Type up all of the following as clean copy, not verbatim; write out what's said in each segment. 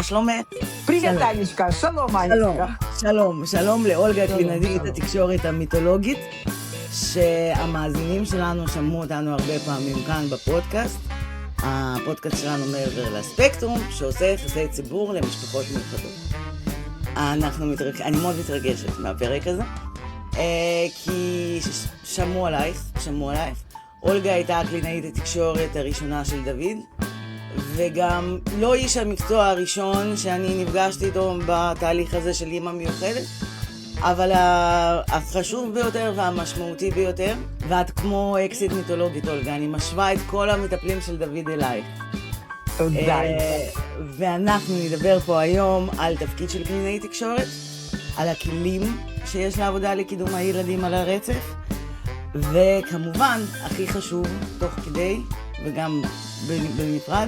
שלומך? Привет, Анечка. Шалом, Анечка. שלום לאולגה, קלינאית התקשורת המיתולוגית, שהמאזינים שלנו שמעו אותנו הרבה פעמים כאן בפודקאסט. הפודקאסט שלנו מעבר לספקטרום, שעושה יחסי ציבור למשפחות מיוחדות. אני מאוד מתרגשת מהפרק הזה, כי שמעו עלייך. אולגה הייתה הקלינאית התקשורת הראשונה של דוד, וגם לא איש המקצוע הראשון שאני נפגשתי איתו בתהליך הזה של אימא מיוחדת, אבל החשוב ביותר והמשמעותי ביותר, ואת כמו אקסיט מיתולוגית, אולגה, אני משווה את כל המטפלים של דוד אלייך. תודה. ואנחנו נדבר פה היום על תפקיד של קלינאי תקשורת, על הכלים שיש לעבודה לקידום הילדים על הרצף, וכמובן, הכי חשוב, תוך כדי, וגם בנפרד,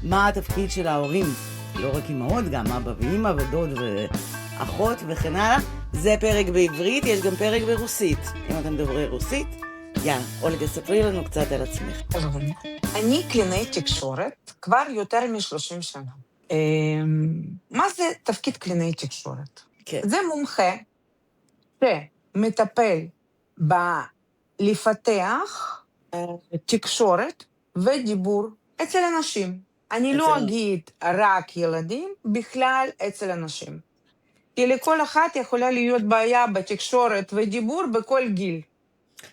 מה התפקיד של ההורים, לא רק אמהות, גם אבא ואמא ודוד ואחות וכן הלאה. זה פרק בעברית, יש גם פרק ברוסית. אם אתם דוברי רוסית, יאללה, אולגה, ספרי לנו קצת על עצמך. אני קלינאית תקשורת כבר יותר מ-30 שנה. מה זה תפקיד קלינאי תקשורת? כן. זה מומחה שמטפל לפתח תקשורת ודיבור אצל אנשים. אני לא אגיד רק ילדים, בכלל אצל אנשים. כי לכל אחת יכולה להיות בעיה בתקשורת ודיבור בכל גיל.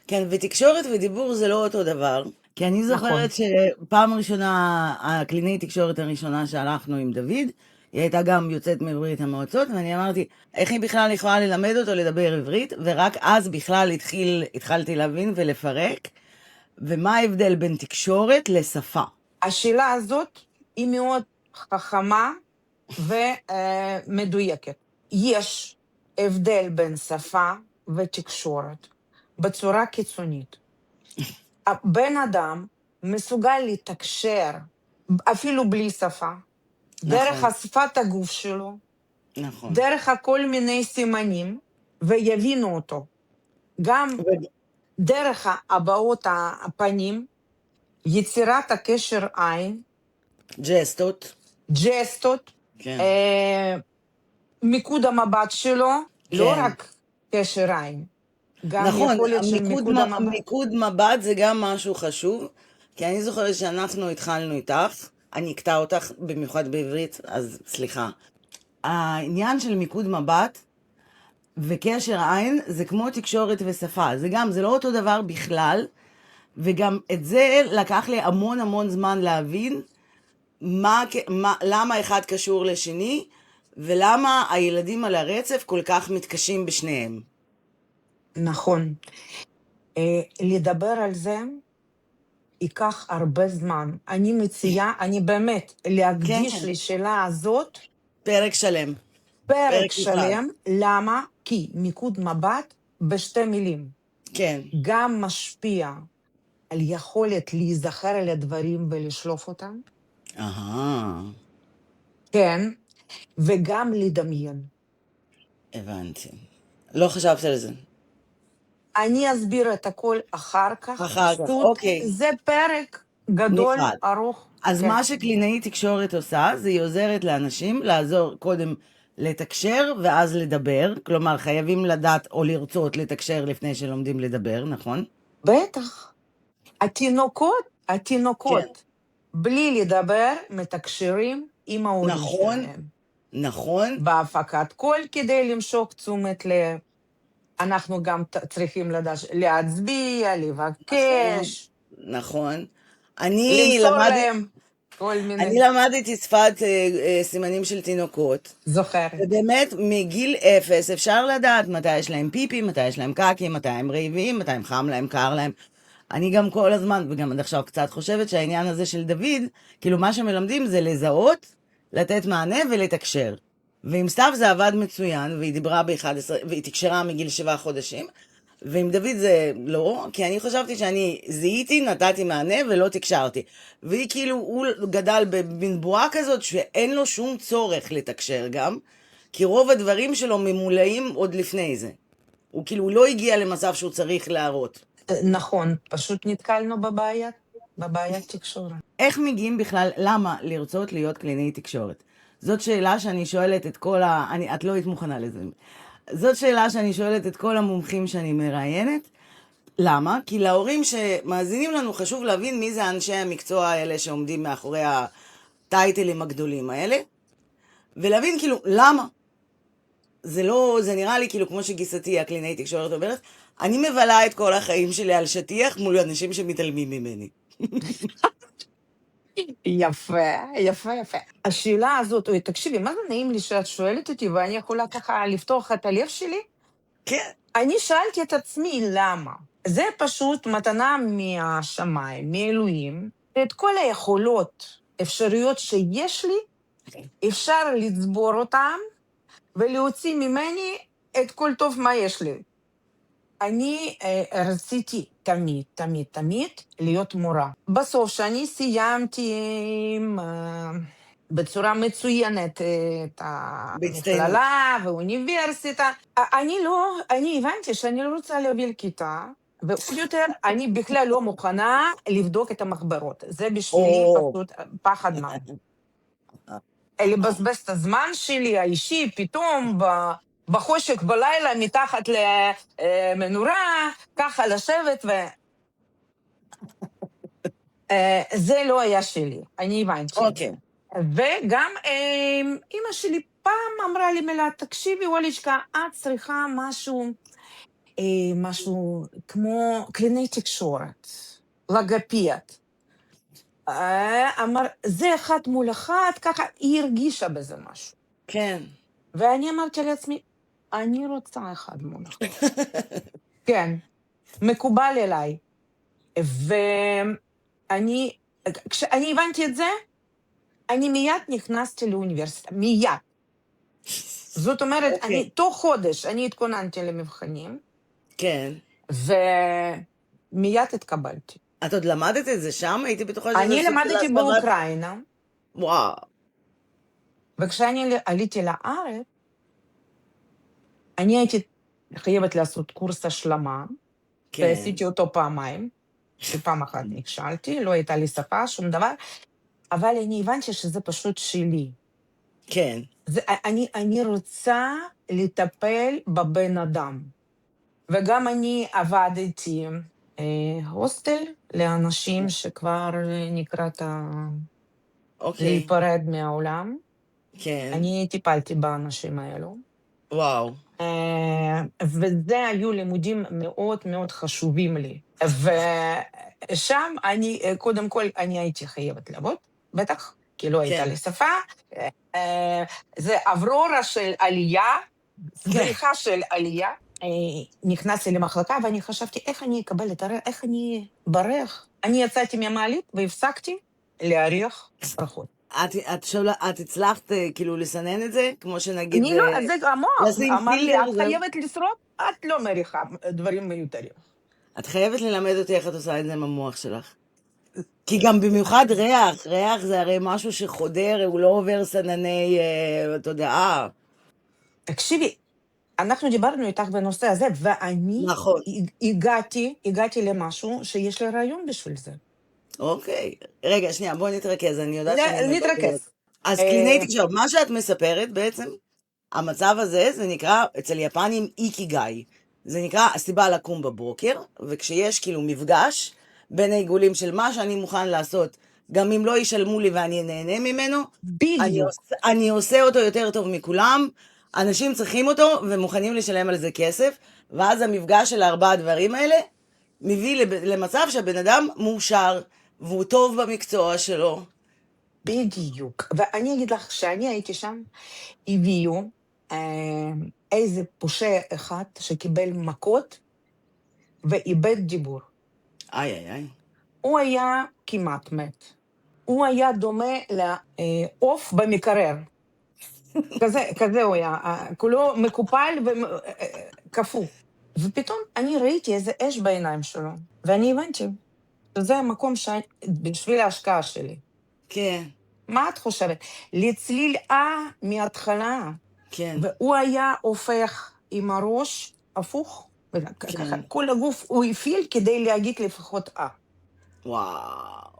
כן, ותקשורת ודיבור זה לא אותו דבר. כי אני זוכרת שפעם ראשונה, הקלינאית תקשורת הראשונה שהלכנו עם דוד, היא הייתה גם יוצאת מברית המועצות, ואני אמרתי, איך היא בכלל יכולה ללמד אותו לדבר עברית, ורק אז בכלל התחלתי להבין ולפרק, ומה ההבדל בין תקשורת לשפה? השאלה הזאת היא מאוד חכמה ומדויקת. יש הבדל בין שפה ותקשורת בצורה קיצונית. הבן אדם מסוגל לתקשר אפילו בלי שפה, דרך שפת הגוף שלו, דרך כל מיני סימנים, ויבינו אותו. גם דרך הבעות הפנים, יצירת הקשר עין, ג'סטות, מיקוד המבט שלו, לא רק קשר עין. נכון, מיקוד מבט זה גם משהו חשוב, כי אני זוכרת שאנחנו התחלנו איתך, אני אקטע אותך במיוחד בעברית, אז סליחה. העניין של מיקוד מבט וקשר עין זה כמו תקשורת ושפה, זה לא אותו דבר בכלל, וגם את זה לקח לי המון זמן להבין, למה אחד קשור לשני, ולמה הילדים על הרצף כל כך מתקשים בשניהם. נכון. לדבר על זה ייקח הרבה זמן. אני מציעה, אני באמת, להקדיש לשאלה הזאת פרק שלם. פרק שלם, למה? כי מיקוד מבט בשתי מילים. כן. גם משפיע על יכולת להיזכר על הדברים ולשלוף אותם. כן, וגם לדמיין. הבנתי. לא חשבת על זה. אני אסביר את הכל אחר כך. אוקיי. זה פרק גדול, ארוך. אז מה שקלינאית תקשורת עושה, זה היא עוזרת לאנשים לעזור קודם לתקשר ואז לדבר. כלומר, חייבים לדעת או לרצות לתקשר לפני שלומדים לדבר, נכון? בטח. התינוקות, בלי לדבר, מתקשרים עם ההורים שלהם. נכון. בהפקת קול כדי למשוך תשומת לב. אנחנו גם צריכים להצביע, לבקש. נכון. למסור להם כל מיני. אני למדתי שפת סימנים של תינוקות. זוכרת. ובאמת, מגיל 0 אפשר לדעת מתי יש להם פיפי, מתי יש להם קקי, מתי הם רעבים, מתי הם חם להם, קר להם. אני גם כל הזמן, וגם עד עכשיו קצת חושבת שהעניין הזה של דוד, כאילו מה שמלמדים זה לזהות, לתת מענה ולתקשר. ועם סתיו זה עבד מצוין, והיא דיברה והיא תקשרה מגיל 7 חודשים, ועם דוד זה לא, כי אני חשבתי שאני זיהיתי, נתתי מענה ולא תקשרתי. והיא כאילו, הוא גדל בבועה כזאת שאין לו שום צורך לתקשר גם, כי רוב הדברים שלו ממולאים עוד לפני זה. הוא כאילו לא הגיע למצב שהוא צריך להראות. נכון, פשוט נתקלנו בבעיית תקשורת. איך מגיעים בכלל, למה לרצות להיות קלינאי תקשורת? זאת שאלה שאני שואלת את כל את לא היית מוכנה לזה. זאת שאלה שאני שואלת את כל המומחים שאני מראיינת. למה? כי להורים שמאזינים לנו חשוב להבין מי זה אנשי המקצוע האלה שעומדים מאחורי הטייטלים הגדולים האלה, ולהבין כאילו למה. זה לא, זה נראה לי כאילו כמו שגיסתי הקלינאית תקשורת אומרת, אני מבלה את כל החיים שלי על שטיח מול אנשים שמתעלמים ממני. יפה, יפה, יפה. השאלה הזאת, אוי, תקשיבי, מה זה נעים לי שאת שואלת אותי, ואני יכולה ככה לפתוח את הלב שלי? כן. אני שאלתי את עצמי למה. זה פשוט מתנה מהשמיים, מאלוהים, את כל היכולות, אפשרויות שיש לי, אפשר לצבור אותם, ולהוציא ממני את כל טוב מה יש לי. אני רציתי תמיד, תמיד, תמיד להיות מורה. בסוף, שאני סיימתי בצורה מצוינת את בהצטיינות. המכללה ואוניברסיטה, אני הבנתי שאני לא רוצה להוביל כיתה, ועוד יותר, אני בכלל לא מוכנה לבדוק את המחברות. זה בשבילי או, פשוט פחד מוות. לבזבז את הזמן שלי, האישי, פתאום בחושך בלילה, מתחת למנורה, ככה לשבת זה לא היה שלי, אני הבנתי את זה. אוקיי. וגם אמא שלי פעם אמרה לי מילה, תקשיבי, אוליצ'קה, את צריכה משהו כמו קלינאי תקשורת, לגפית. אמר, זה אחד מול אחד, ככה היא הרגישה בזה משהו. כן. ואני אמרתי לעצמי, אני רוצה אחד מול אחד. כן, מקובל אליי. כשאני הבנתי את זה, אני מיד נכנסתי לאוניברסיטה, מיד. זאת אומרת, אוקיי. תוך חודש אני התכוננתי למבחנים, כן. ומיד התקבלתי. את עוד למדת את זה שם? הייתי בטוחה שזה אני סוג של למדתי הסבת- באוקראינה, וואו. וכשאני עליתי לארץ, אני הייתי חייבת לעשות קורס השלמה, כן. ועשיתי אותו פעמיים, שפעם אחת נכשלתי, לא הייתה לי שפה, שום דבר, אבל אני הבנתי שזה פשוט שלי. כן. אני רוצה לטפל בבן אדם. וגם אני עבדתי הוסטל לאנשים שכבר לקראת אוקיי. להיפרד מהעולם. כן. אני טיפלתי באנשים האלו. וואו. וזה היו לימודים מאוד מאוד חשובים לי. ושם קודם כל, אני הייתי חייבת לעבוד, בטח, כי לא הייתה לי שפה. זה אברורה של עלייה, זריחה של עלייה. נכנסתי למחלקה ואני חשבתי, איך אני אקבל את הריח, איך אני בריח. אני יצאתי מהמעלית והפסקתי להריח ברכות. את הצלחת כאילו לסנן את זה? כמו שנגיד... אני לא, זה המוח, לשים אמר לי, פילר, את חייבת לשרוד, את לא מריחה דברים מיותרים. את חייבת ללמד אותי איך את עושה את זה עם המוח שלך. כי גם במיוחד ריח זה הרי משהו שחודר, הוא לא עובר סנני תודעה. תקשיבי, אנחנו דיברנו איתך בנושא הזה, ואני נכון. הגעתי למשהו שיש לי רעיון בשביל זה. אוקיי. רגע, שנייה, בואי נתרכז, אני יודעת שאני מבלבלת. נתרכז. אז קלינאי תקשורת, מה שאת מספרת בעצם, המצב הזה, זה נקרא, אצל יפנים איקיגאי. זה נקרא הסיבה לקום בבוקר, וכשיש כאילו מפגש בין העיגולים של מה שאני מוכן לעשות, גם אם לא ישלמו לי ואני נהנה ממנו, בדיוק. אני עושה אותו יותר טוב מכולם, אנשים צריכים אותו ומוכנים לשלם על זה כסף, ואז המפגש של 4 הדברים האלה מביא למצב שהבן אדם מאושר, והוא טוב במקצוע שלו. בדיוק. ואני אגיד לך, כשאני הייתי שם, הביאו איזה פושע אחד שקיבל מכות ואיבד דיבור. איי. הוא היה כמעט מת. הוא היה דומה לעוף במקרר. כזה הוא היה, כולו מקופל וקפוא. ופתאום אני ראיתי איזה אש בעיניים שלו, ואני הבנתי, שזה המקום בשביל ההשקעה שלי. כן. מה את חושבת? לצליל מההתחלה. כן. והוא היה הופך עם הראש הפוך, ככה, כל הגוף הוא הפעיל כדי להגיד לפחות וואו.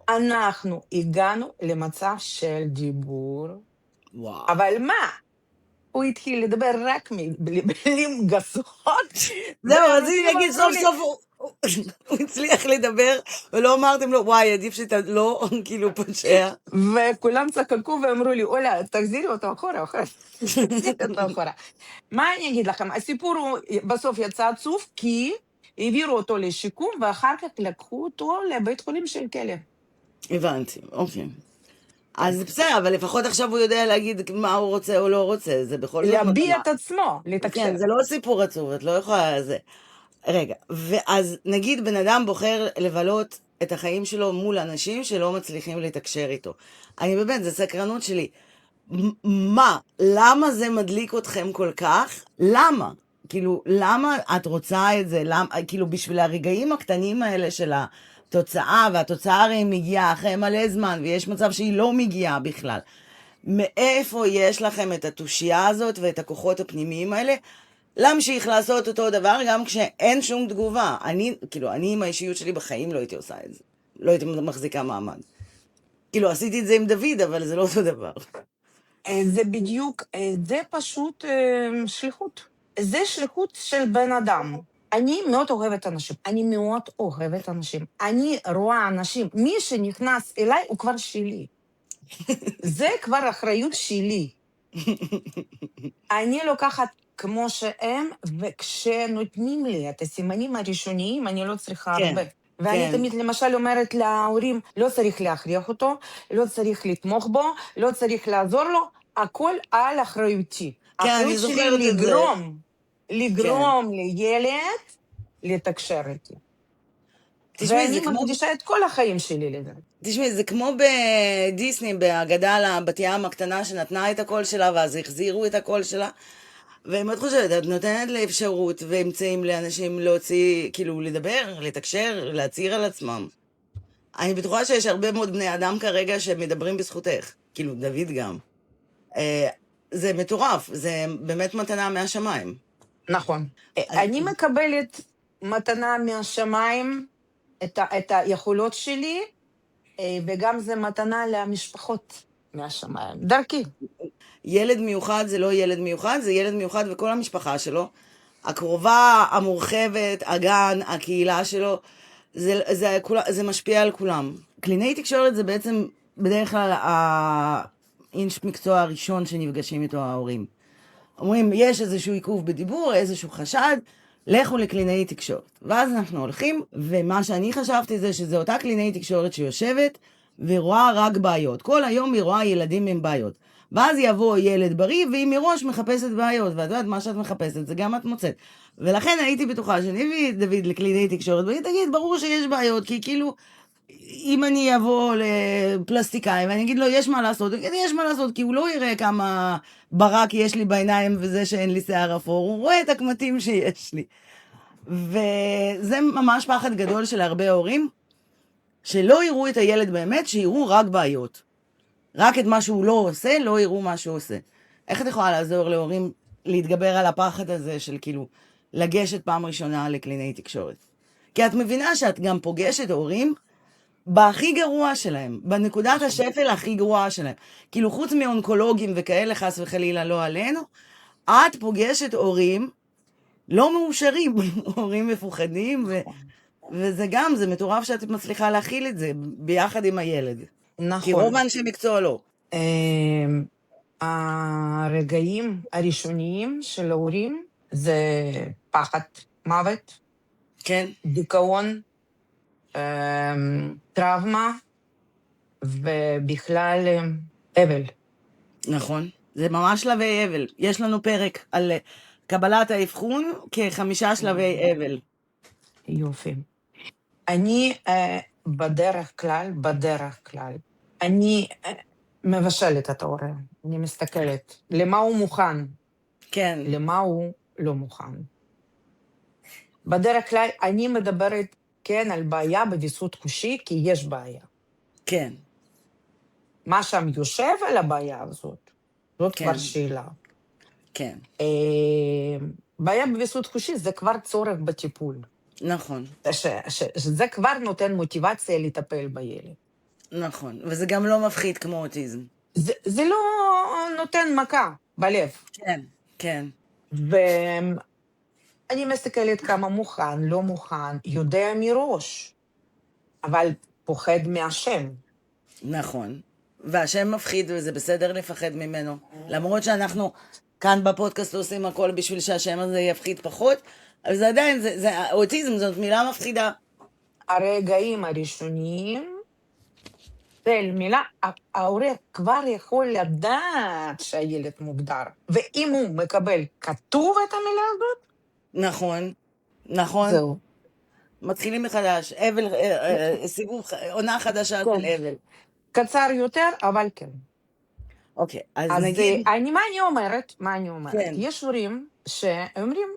אנחנו הגענו למצב של דיבור. וואו. אבל מה? הוא התחיל לדבר רק במילים גסות, זהו, רציתי והרופאים להגיד אמרו סוף לי, סוף הוא הצליח לדבר, ולא אמרתם לו, וואי, עדיף שאתה לא, כאילו, פושע. וכולם צחקו ואמרו לי, אולה, תחזירי אותו אחורה, תחזירי אותו אחורה. מה אני אגיד לכם? הסיפור הוא בסוף יצא עצוב, כי העבירו אותו לשיקום, ואחר כך לקחו אותו לבית חולים של כלא. הבנתי, אוקיי. אז בסדר, אבל לפחות עכשיו הוא יודע להגיד מה הוא רוצה או לא רוצה, זה בכל זאת להביע מתנה. את עצמו, לתקשר. כן, זה לא סיפור עצוב, את לא יכולה זה. רגע, ואז נגיד בן אדם בוחר לבלות את החיים שלו מול אנשים שלא מצליחים לתקשר איתו. אני באמת, זה סקרנות שלי. מה? למה זה מדליק אתכם כל כך? למה? כאילו, למה את רוצה את זה? למה, כאילו, בשביל הרגעים הקטנים האלה של התוצאה, והתוצאה הרי מגיעה אחרי מלא זמן, ויש מצב שהיא לא מגיעה בכלל. מאיפה יש לכם את התושייה הזאת ואת הכוחות הפנימיים האלה? להמשיך לעשות אותו דבר גם כשאין שום תגובה. אני עם האישיות שלי בחיים לא הייתי עושה את זה. לא הייתי מחזיקה מעמד. כאילו, עשיתי את זה עם דוד, אבל זה לא אותו דבר. זה בדיוק, זה פשוט שליחות. זה שליחות של בן אדם. אני מאוד אוהבת אנשים. אני מאוד אוהבת אנשים. אני רואה אנשים, מי שנכנס אליי הוא כבר שלי. זה כבר אחריות שלי. אני לוקחת כמו שהם, וכשנותנים לי את הסימנים הראשוניים, אני לא צריכה כן, הרבה. ואני כן. תמיד למשל אומרת להורים, לא צריך להכריח אותו, לא צריך לתמוך בו, לא צריך לעזור לו, הכל על אחריותי. כן, אני האחריות שלי זוכרת את זה. לגרום לילד לתקשר איתי. תשמעי, ואני זה כמו... מקדישה את כל החיים שלי לזה. תשמעי, זה כמו בדיסני, בהגדה על הבת ים הקטנה שנתנה את הקול שלה, ואז החזירו את הקול שלה. ואם את חושבת, את נותנת לאפשרות ואמצעים לאנשים להוציא, כאילו, לדבר, לתקשר, להצהיר על עצמם. אני בטוחה שיש הרבה מאוד בני אדם כרגע שמדברים בזכותך. כאילו, דוד גם. זה מטורף, זה באמת מתנה מהשמיים. נכון. אני מקבלת מתנה מהשמיים, את היכולות שלי, וגם זה מתנה למשפחות מהשמיים. דרכי. ילד מיוחד זה לא ילד מיוחד, זה ילד מיוחד וכל המשפחה שלו. הקרובה, המורחבת, הגן, הקהילה שלו, זה משפיע על כולם. קלינאי תקשורת זה בעצם בדרך כלל האיש מקצוע הראשון שנפגשים איתו ההורים. אומרים, יש איזשהו עיכוב בדיבור, איזשהו חשד, לכו לקלינאי תקשורת. ואז אנחנו הולכים, ומה שאני חשבתי זה שזו אותה קלינאי תקשורת שיושבת ורואה רק בעיות. כל היום היא רואה ילדים עם בעיות. ואז יבוא ילד בריא, והיא מראש מחפשת בעיות, ואת יודעת, מה שאת מחפשת, זה גם את מוצאת. ולכן הייתי בטוחה שאני אביא את דוד לקלינאי תקשורת, והיא תגיד, ברור שיש בעיות, כי כאילו, אם אני אבוא לפלסטיקאי ואני אגיד לו, יש מה לעשות, הוא יגיד, יש מה לעשות, כי הוא לא יראה כמה ברק יש לי בעיניים וזה שאין לי שיער אפור, הוא רואה את הקמטים שיש לי. וזה ממש פחד גדול של הרבה הורים, שלא יראו את הילד באמת, שיראו רק בעיות. רק את מה שהוא לא עושה, לא יראו מה שהוא עושה. איך את יכולה לעזור להורים להתגבר על הפחד הזה של כאילו לגשת פעם ראשונה לקלינאי תקשורת? כי את מבינה שאת גם פוגשת הורים בהכי גרוע שלהם, בנקודת השפל הכי גרועה שלהם. כאילו חוץ מאונקולוגים וכאלה חס וחלילה לא עלינו, את פוגשת הורים לא מאושרים, הורים מפוחדים, וזה גם, זה מטורף שאת מצליחה להכיל את זה ביחד עם הילד. נכון. כי רוב האנשי מקצוע לא. הרגעים הראשוניים של ההורים זה פחד, מוות, כן. דיכאון, טראומה, ובכלל אבל. נכון. זה ממש שלבי אבל. יש לנו פרק על קבלת האבחון כ5 שלבי אבל. יופי. אני בדרך כלל, אני מבשלת את ההורה. אני מסתכלת למה הוא מוכן, כן. למה הוא לא מוכן. בדרך כלל אני מדברת כן על בעיה בוויסות חושי, כי יש בעיה. כן. מה שם יושב על הבעיה הזאת, זאת כן. כבר שאלה. כן. בעיה בוויסות חושי זה כבר צורך בטיפול. נכון. שזה כבר נותן מוטיבציה לטפל בילד. נכון, וזה גם לא מפחיד כמו אוטיזם. זה לא נותן מכה בלב. כן, כן. ואני מסתכלת כמה מוכן, לא מוכן, יודע מראש, אבל פוחד מהשם. נכון. והשם מפחיד וזה בסדר לפחד ממנו. למרות שאנחנו כאן בפודקאסט עושים הכל בשביל שהשם הזה יפחיד פחות, אבל זה עדיין, אוטיזם זאת מילה מפחידה. הרגעים הראשונים של מילה, ההורה כבר יכול לדעת שהילד מוגדר, ואם הוא מקבל כתוב את המילה הזאת, נכון, נכון. זהו. מתחילים מחדש, סיבוב, עונה חדשה כן. של אבל. קצר יותר, אבל כן. אוקיי, אז אז נגיד, מה אני אומרת? כן. יש הורים שאומרים,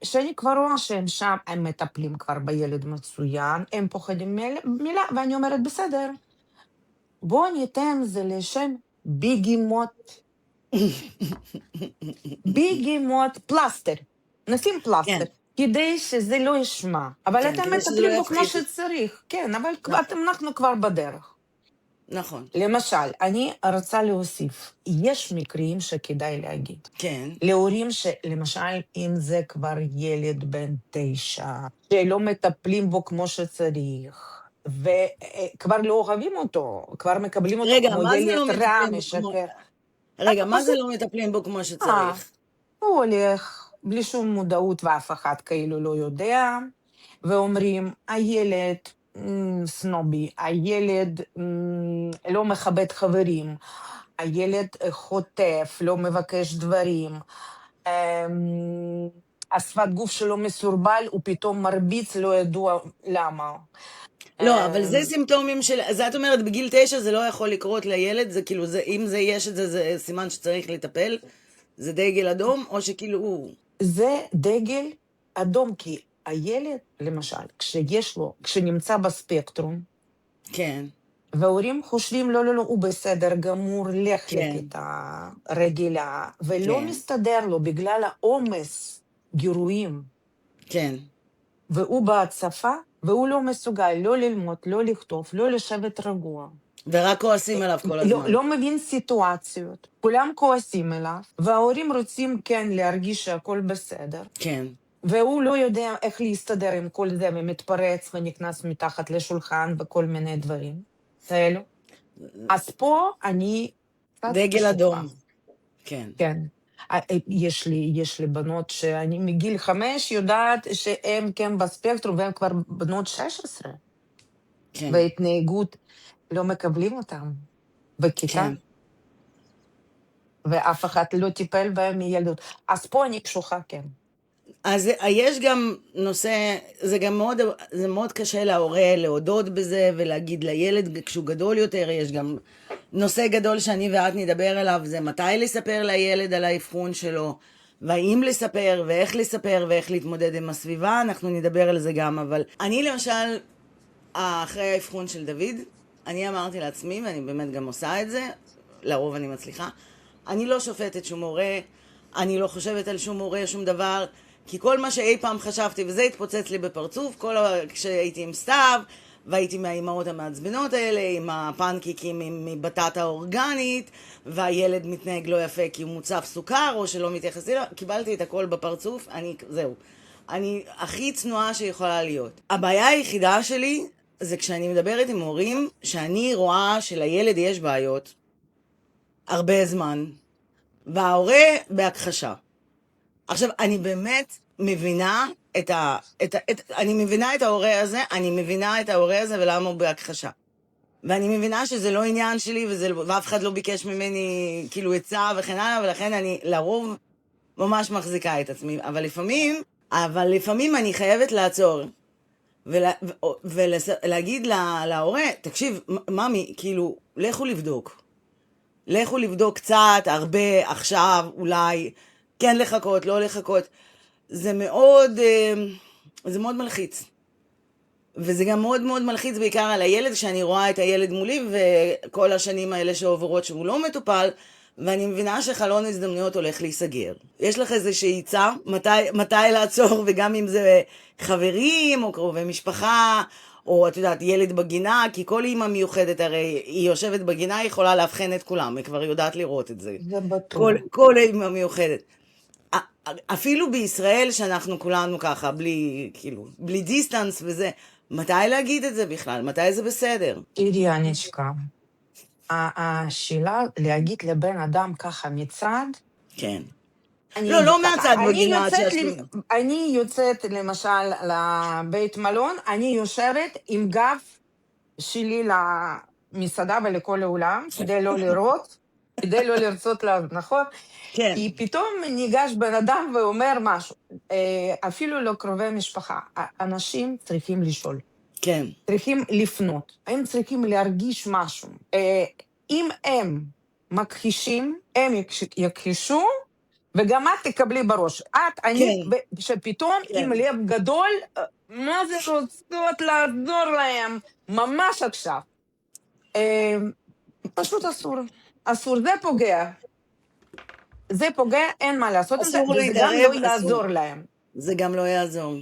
שאני כבר רואה שהם שם, הם מטפלים כבר בילד מצוין, הם פוחדים מילה, ואני אומרת, בסדר, בואו ניתן זה לשם ביגימות. ביגימות פלסטר. נשים פלסטר. כן. כדי שזה לא ישמע. אבל כן, אתם כדי שזה מטפלים לא בו כמו יפחיד. שצריך. כן, אבל נכון. אנחנו כבר בדרך. נכון, למשל, אני רוצה להוסיף, יש מקרים שכדאי להגיד. כן. להורים שלמשל, אם זה כבר ילד בן 9, שלא מטפלים בו כמו שצריך, וכבר לא אוהבים אותו, כבר מקבלים אותו רגע, כמו מה זה ילד לא רע, מטפלים בו משקר. רגע, מה זה פשוט, לא מטפלים בו כמו שצריך? הוא הולך בלי שום מודעות ואף אחד כאילו לא יודע, ואומרים, הילד סנובי, הילד לא מכבד חברים, הילד חוטף, לא מבקש דברים, השפת גוף שלו מסורבל, הוא פתאום מרביץ, לא ידוע למה. לא, אבל זה סימפטומים של, זה את אומרת, בגיל 9 זה לא יכול לקרות לילד, זה כאילו, אם זה יש את זה, זה סימן שצריך לטפל, זה דגל אדום, או שכאילו הוא... זה דגל אדום, כי הילד, למשל, כשנמצא בספקטרום, כן, וההורים חושבים, לא, לא, לא, הוא בסדר גמור, לך כן, לכיתה רגילה, ולא כן, מסתדר לו בגלל העומס גירויים, כן. והוא בהצפה, והוא לא מסוגל לא ללמוד, לא לכתוב, לא לשבת רגוע. ורק כועסים עליו כל לא, הזמן. לא מבין סיטואציות, כולם כועסים אליו, וההורים רוצים כן להרגיש שהכל בסדר, כן. והוא לא יודע איך להסתדר עם כל זה, ומתפרץ ונכנס מתחת לשולחן וכל מיני דברים כאלו. אז פה אני קצת דגל קשוחה. אדום. כן, כן. יש לי בנות שאני מגיל 5 יודעת שהן כן בספקטרום, והן כבר בנות 16, כן, והתנהגות לא מקבלים אותן בכיתה, כן. ואף אחד לא טיפל בהם מילדות. אז פה אני קשוחה, כן. אז יש גם נושא, זה מאוד קשה להורה להודות בזה ולהגיד לילד כשהוא גדול יותר, יש גם נושא גדול שאני ואת נדבר עליו, זה מתי לספר לילד על האבחון שלו, והאם לספר ואיך לספר ואיך להתמודד עם הסביבה, אנחנו נדבר על זה גם, אבל אני למשל, אחרי האבחון של דוד, אני אמרתי לעצמי, ואני באמת גם עושה את זה, לרוב אני מצליחה, אני לא שופטת שום הורה, אני לא חושבת על שום הורה, שום דבר, כי כל מה שאי פעם חשבתי, וזה התפוצץ לי בפרצוף, כשהייתי עם סתיו, והייתי מהאימהות המעצבנות האלה, עם הפנקיקים מבטטה אורגנית, והילד מתנהג לא יפה כי הוא מוצף סוכר, או שלא מתייחס אליו, קיבלתי את הכל בפרצוף, זהו. אני הכי צנועה שיכולה להיות. הבעיה היחידה שלי, זה כשאני מדברת עם הורים, שאני רואה שלילד יש בעיות, הרבה זמן, וההורה בהכחשה. עכשיו, אני באמת מבינה אני מבינה את ההורה הזה, ולמה הוא בהכחשה. ואני מבינה שזה לא עניין שלי, ואף אחד לא ביקש ממני כאילו עצה וכן הלאה, ולכן אני לרוב ממש מחזיקה את עצמי. אבל לפעמים אני חייבת לעצור, ולהגיד להורה, תקשיב, ממי, כאילו, לכו לבדוק קצת, הרבה, עכשיו, אולי, כן לחכות, לא לחכות. זה מאוד מלחיץ. וזה גם מאוד מאוד מלחיץ בעיקר על הילד, כשאני רואה את הילד מולי, וכל השנים האלה שעוברות שהוא לא מטופל, ואני מבינה שחלון הזדמנויות הולך להיסגר. יש לך איזושהי עצה? מתי לעצור, וגם אם זה חברים, או קרובי משפחה, או את יודעת, ילד בגינה, כי כל אימא מיוחדת, הרי היא יושבת בגינה, היא יכולה לאבחן את כולם, היא כבר יודעת לראות את זה. זה בטוח. כל אימא מיוחדת. אפילו בישראל, שאנחנו כולנו ככה, בלי, כאילו, בלי דיסטנס וזה, מתי להגיד את זה בכלל? מתי זה בסדר? תראי, אנישקה, השאלה להגיד לבן אדם ככה מצד, כן. אני לא, אגיד לא ככה, מהצד בגינה עד אני יוצאת למשל לבית מלון, אני יושבת עם גב שלי למסעדה ולכל העולם, כדי לא לראות, כדי לא לרצות נכון? כן, כי פתאום ניגש בן אדם ואומר משהו, אפילו לא קרובי משפחה, אנשים צריכים לשאול. כן, צריכים לפנות, הם צריכים להרגיש משהו. אם הם מכחישים, הם יכחישו, וגם את תקבלי בראש. אני, כן, שפתאום כן. עם לב גדול, מה זה רוצות לעזור להם, ממש עכשיו. פשוט אסור, אסור, זה פוגע. זה פוגע, אין מה לעשות עם זה, אסור וזה גם להתערב, לא אסור. יעזור להם. זה גם לא יעזור.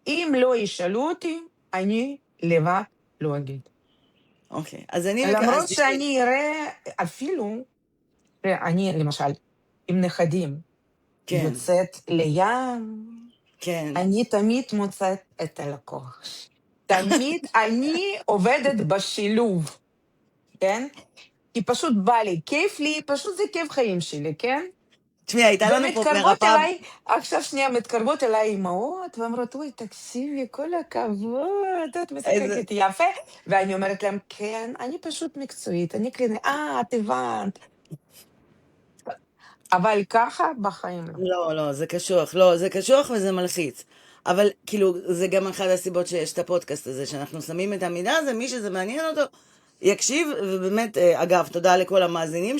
אם לא ישאלו אותי, אני לבד לא אגיד. אוקיי, אז אני... למרות שאני אראה, אפילו, אני למשל, עם נכדים, כן, יוצאת לים, כן, אני תמיד מוצאת את הלקוח. תמיד אני עובדת בשילוב, כן? כי פשוט בא לי, כיף לי, פשוט זה כיף חיים שלי, כן? תשמעי, הייתה לנו פה ומתקרבות מרפאה... אליי, עכשיו שנייה, מתקרבות אליי אימהות, ואומרות, אוי, תקשיבי, כל הכבוד, את משחקת יפה. ואני אומרת להם, כן, אני פשוט מקצועית, אני קלינאית, את הבנת. אבל ככה בחיים לא. לא, לא, זה קשוח, לא, זה קשוח וזה מלחיץ. אבל כאילו, זה גם אחת הסיבות שיש את הפודקאסט הזה, שאנחנו שמים את המידע הזה, מי שזה מעניין אותו, יקשיב, ובאמת, אגב, תודה לכל המאזינים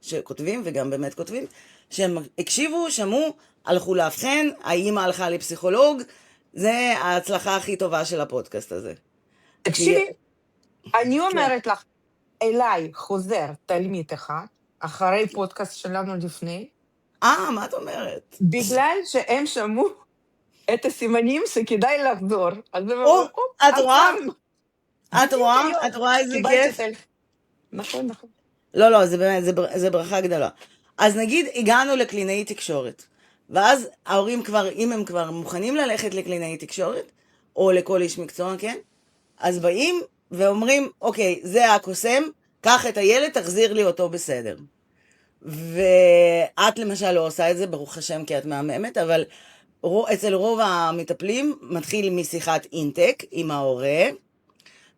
שכותבים, וגם באמת כותבים, שהם הקשיבו, שמעו, הלכו לאבחן, האמא הלכה לפסיכולוג, זה ההצלחה הכי טובה של הפודקאסט הזה. תקשיבי, אני אומרת לך, אליי חוזר תלמיד אחד, אחרי פודקאסט שלנו לפני, מה את אומרת? בגלל שהם שמעו את הסימנים שכדאי לחזור. אז הם או, אמרו, את רואה? עצרנו. את רואה איזה כיף? נכון, נכון. לא, זה באמת, זה ברכה גדולה. אז נגיד, הגענו לקלינאי תקשורת, ואז ההורים כבר, אם הם כבר מוכנים ללכת לקלינאי תקשורת, או לכל איש מקצוע, כן? אז באים ואומרים, אוקיי, זה הקוסם, קח את הילד, תחזיר לי אותו בסדר. ואת למשל לא עושה את זה, ברוך השם, כי את מהממת, אבל אצל רוב המטפלים מתחיל משיחת אינטק עם ההורה,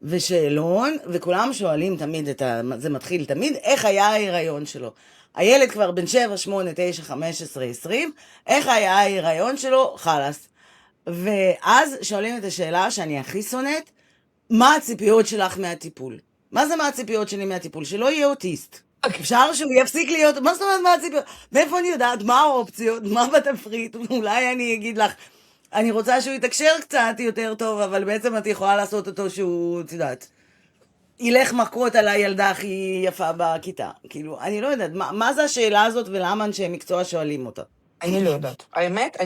ושאלון, וכולם שואלים תמיד, זה מתחיל תמיד, איך היה ההיריון שלו. הילד כבר בן 7, 8, 9, 15, 20, איך היה ההיריון שלו? חלאס. ואז שואלים את השאלה שאני הכי שונאת, מה הציפיות שלך מהטיפול? מה זה מה הציפיות שלי מהטיפול? שלא יהיה אוטיסט. אפשר שהוא יפסיק להיות, מה זאת אומרת מה הציפיות? מאיפה אני יודעת? מה האופציות? מה בתפריט? אולי אני אגיד לך, אני רוצה שהוא יתקשר קצת יותר טוב, אבל בעצם את יכולה לעשות אותו שהוא, את יודעת, ילך מכות על הילדה הכי יפה בכיתה. כאילו, אני לא יודעת, מה זה השאלה הזאת ולמה אנשי מקצוע שואלים אותה? אני לא יודעת. האמת,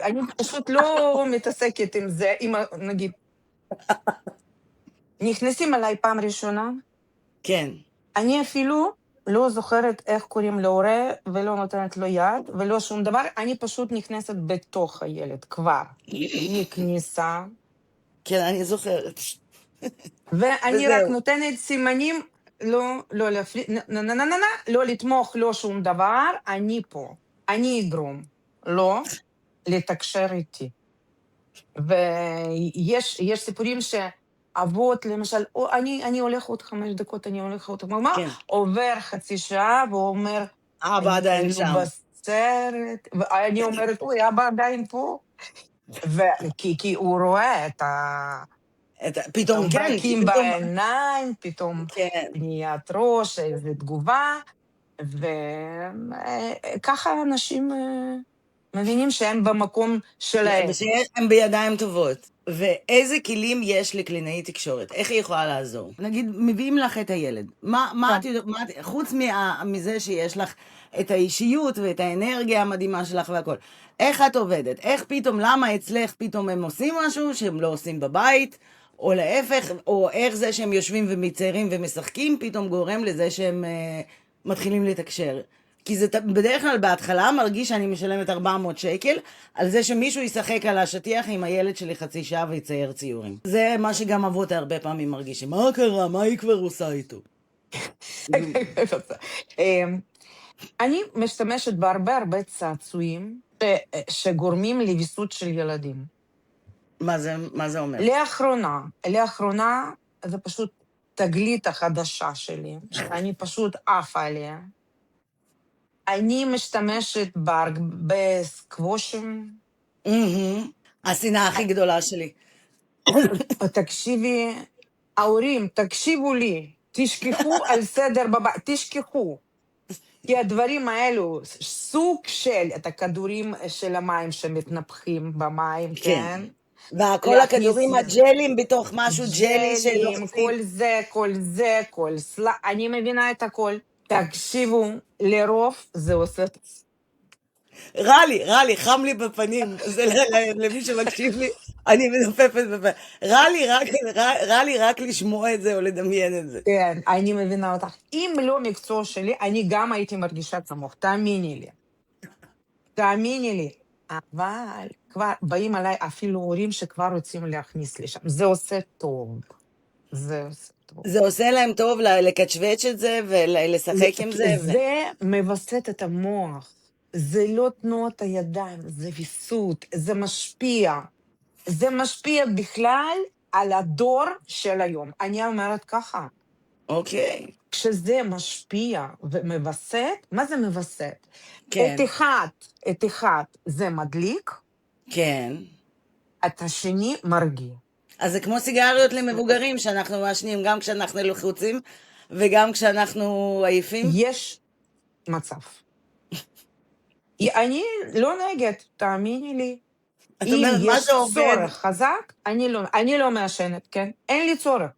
אני פשוט לא מתעסקת עם זה, אם נגיד, נכנסים עליי פעם ראשונה, כן. אני אפילו לא זוכרת איך קוראים להורה, ולא נותנת לו יד, ולא שום דבר, אני פשוט נכנסת בתוך הילד כבר. מכניסה. כן, אני זוכרת. ואני רק נותנת סימנים, לא להפריע, לא לתמוך, לא שום דבר, אני פה, אני אגרום, לא לתקשר איתי. ויש סיפורים שאבות, למשל, אני הולך עוד 5 דקות, אני הולך עוד מה, עובר חצי שעה, והוא אומר, אבא עדיין שם. בסרט, ואני אומרת, אוי, אבא עדיין פה. כי הוא רואה פתאום כן, ברקים בעיניים, פתאום כן. בניית ראש, איזו תגובה, וככה אנשים מבינים שהם במקום שלהם. ושהם בידיים טובות. ואיזה כלים יש לקלינאי תקשורת? איך היא יכולה לעזור? נגיד, מביאים לך את הילד. מה את יודעת, חוץ מזה שיש לך את האישיות ואת האנרגיה המדהימה שלך והכל. איך את עובדת? איך פתאום, למה אצלך פתאום הם עושים משהו שהם לא עושים בבית? או להפך, או איך זה שהם יושבים ומציירים ומשחקים, פתאום גורם לזה שהם מתחילים לתקשר. כי זה בדרך כלל בהתחלה מרגיש שאני משלמת 400 שקל על זה שמישהו ישחק על השטיח עם הילד שלי חצי שעה ויצייר ציורים. זה מה שגם אבות הרבה פעמים מרגישים. מה קרה? מה היא כבר עושה איתו? אני משתמשת בהרבה צעצועים שגורמים לוויסות של ילדים. מה זה אומר? לאחרונה זה פשוט תגלית החדשה שלי, שאני פשוט עפה עליה. אני משתמשת בסקוושים. השנאה הכי גדולה שלי. תקשיבי, ההורים, תקשיבו לי, תשכחו על סדר בבית, תשכחו. כי הדברים האלו, סוג של, את הכדורים של המים שמתנפחים במים, כן? וכל הכדורים הג'לים בתוך משהו ג'לי ג'לים, כל זה, אני מבינה את הכל. תקשיבו, לרוב זה עושה... רע לי, חם לי בפנים, זה למי שמקשיב לי, אני מנופפת בפנים. רע לי רק לשמוע את זה או לדמיין את זה. כן, אני מבינה אותך. אם לא מקצוע שלי, אני גם הייתי מרגישה כמוך, תאמיני לי. אבל כבר באים עליי אפילו הורים שכבר רוצים להכניס לי שם. זה עושה טוב. זה עושה להם טוב לקצ'ווץ' את זה ולשחק עם זה. זה מבסט את המוח. זה לא תנועות הידיים, זה ויסות, זה משפיע. זה משפיע בכלל על הדור של היום. אני אומרת ככה. אוקיי. כשזה משפיע ומבסט, מה זה מבסט? כן. את אחד זה מדליק, כן. את השני מרגיע. אז זה כמו סיגריות למבוגרים שאנחנו מעשנים גם כשאנחנו לחוצים וגם כשאנחנו עייפים? יש מצב. אני לא נגד, תאמיני לי. אם יש צורך חזק, אני לא מעשנת, כן? אין לי צורך.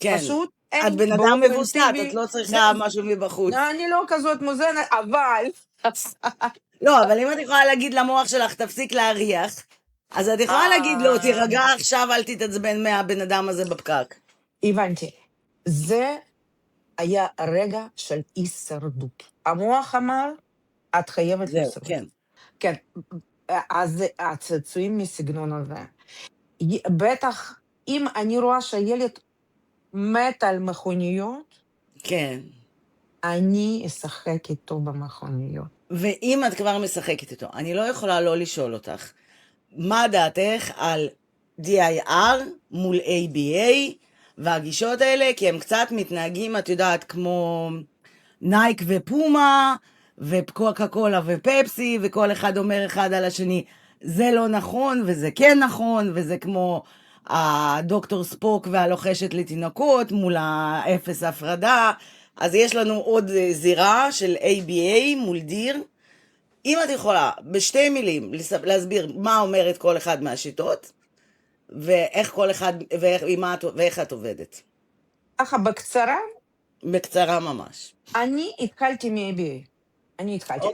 כן. פשוט אין. את בן אדם מבוסת, את לא צריכה משהו מבחוץ. אני לא כזאת מוזנת, אבל... לא, אבל אם את יכולה להגיד למוח שלך, תפסיק להריח, אז את יכולה להגיד לו, תירגע עכשיו, אל תתעצבן מהבן אדם הזה בפקק. הבנתי. זה היה רגע של הישרדות. המוח אמר, את חייבת לשרוד. כן. כן, אז הצעצועים מסגנון הזה. בטח, אם אני רואה שהילד מת על מכוניות, כן. אני אשחק איתו במכוניות. ואם את כבר משחקת איתו, אני לא יכולה לא לשאול אותך, מה דעתך על DIR מול ABA והגישות האלה, כי הם קצת מתנהגים, את יודעת, כמו נייק ופומה, וקוקה קולה ופפסי, וכל אחד אומר אחד על השני, זה לא נכון וזה כן נכון, וזה כמו הדוקטור ספוק והלוחשת לתינוקות מול האפס הפרדה. אז יש לנו עוד זירה של ABA מול דיר. אם את יכולה בשתי מילים להסביר מה אומרת כל אחד מהשיטות, ואיך כל אחד, ואיך את עובדת. ככה בקצרה? בקצרה ממש. אני התחלתי מ-ABA.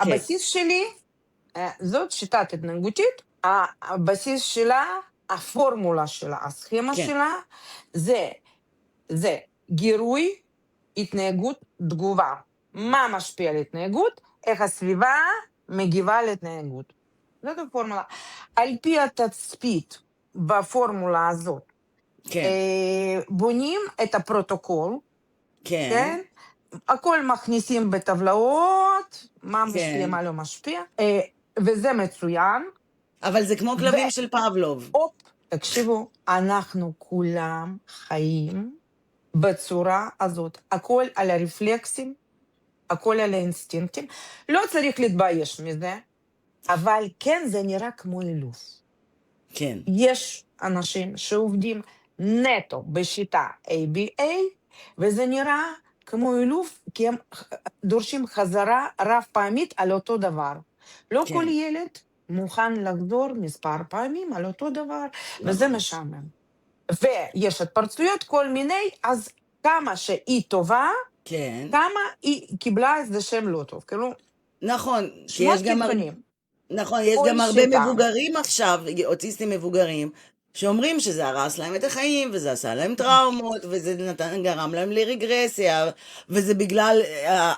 הבסיס שלי, זאת שיטת התנהגותית, הבסיס שלה, הפורמולה שלה, הסכמה שלה, זה גירוי, התנהגות, תגובה. מה משפיע על התנהגות? איך הסביבה מגיבה להתנהגות. זאת הפורמולה. על פי התצפית בפורמולה הזאת, בונים את הפרוטוקול, כן? הכל מכניסים בטבלאות, מה משפיע, מה לא משפיע, וזה מצוין. אבל זה כמו כלבים של פבלוב. תקשיבו, אנחנו כולם חיים בצורה הזאת. הכל על הרפלקסים, הכל על האינסטינקטים. לא צריך להתבייש מזה, אבל כן, זה נראה כמו אילוף. כן. יש אנשים שעובדים נטו בשיטה ABA, וזה נראה כמו אילוף, כי הם דורשים חזרה רב פעמית על אותו דבר. לא כל ילד מוכן לחזור מספר פעמים על אותו דבר, וזה משעמם. ויש התפרצויות כל מיני, אז כמה שהיא טובה, כמה היא קיבלה איזה שם לא טוב. נכון, שמות קיצונים. נכון, יש גם הרבה מבוגרים עכשיו, אוטיסטים מבוגרים, שאומרים שזה הרס להם את החיים, וזה עשה להם טראומות, וזה גרם להם לרגרסיה, וזה בגלל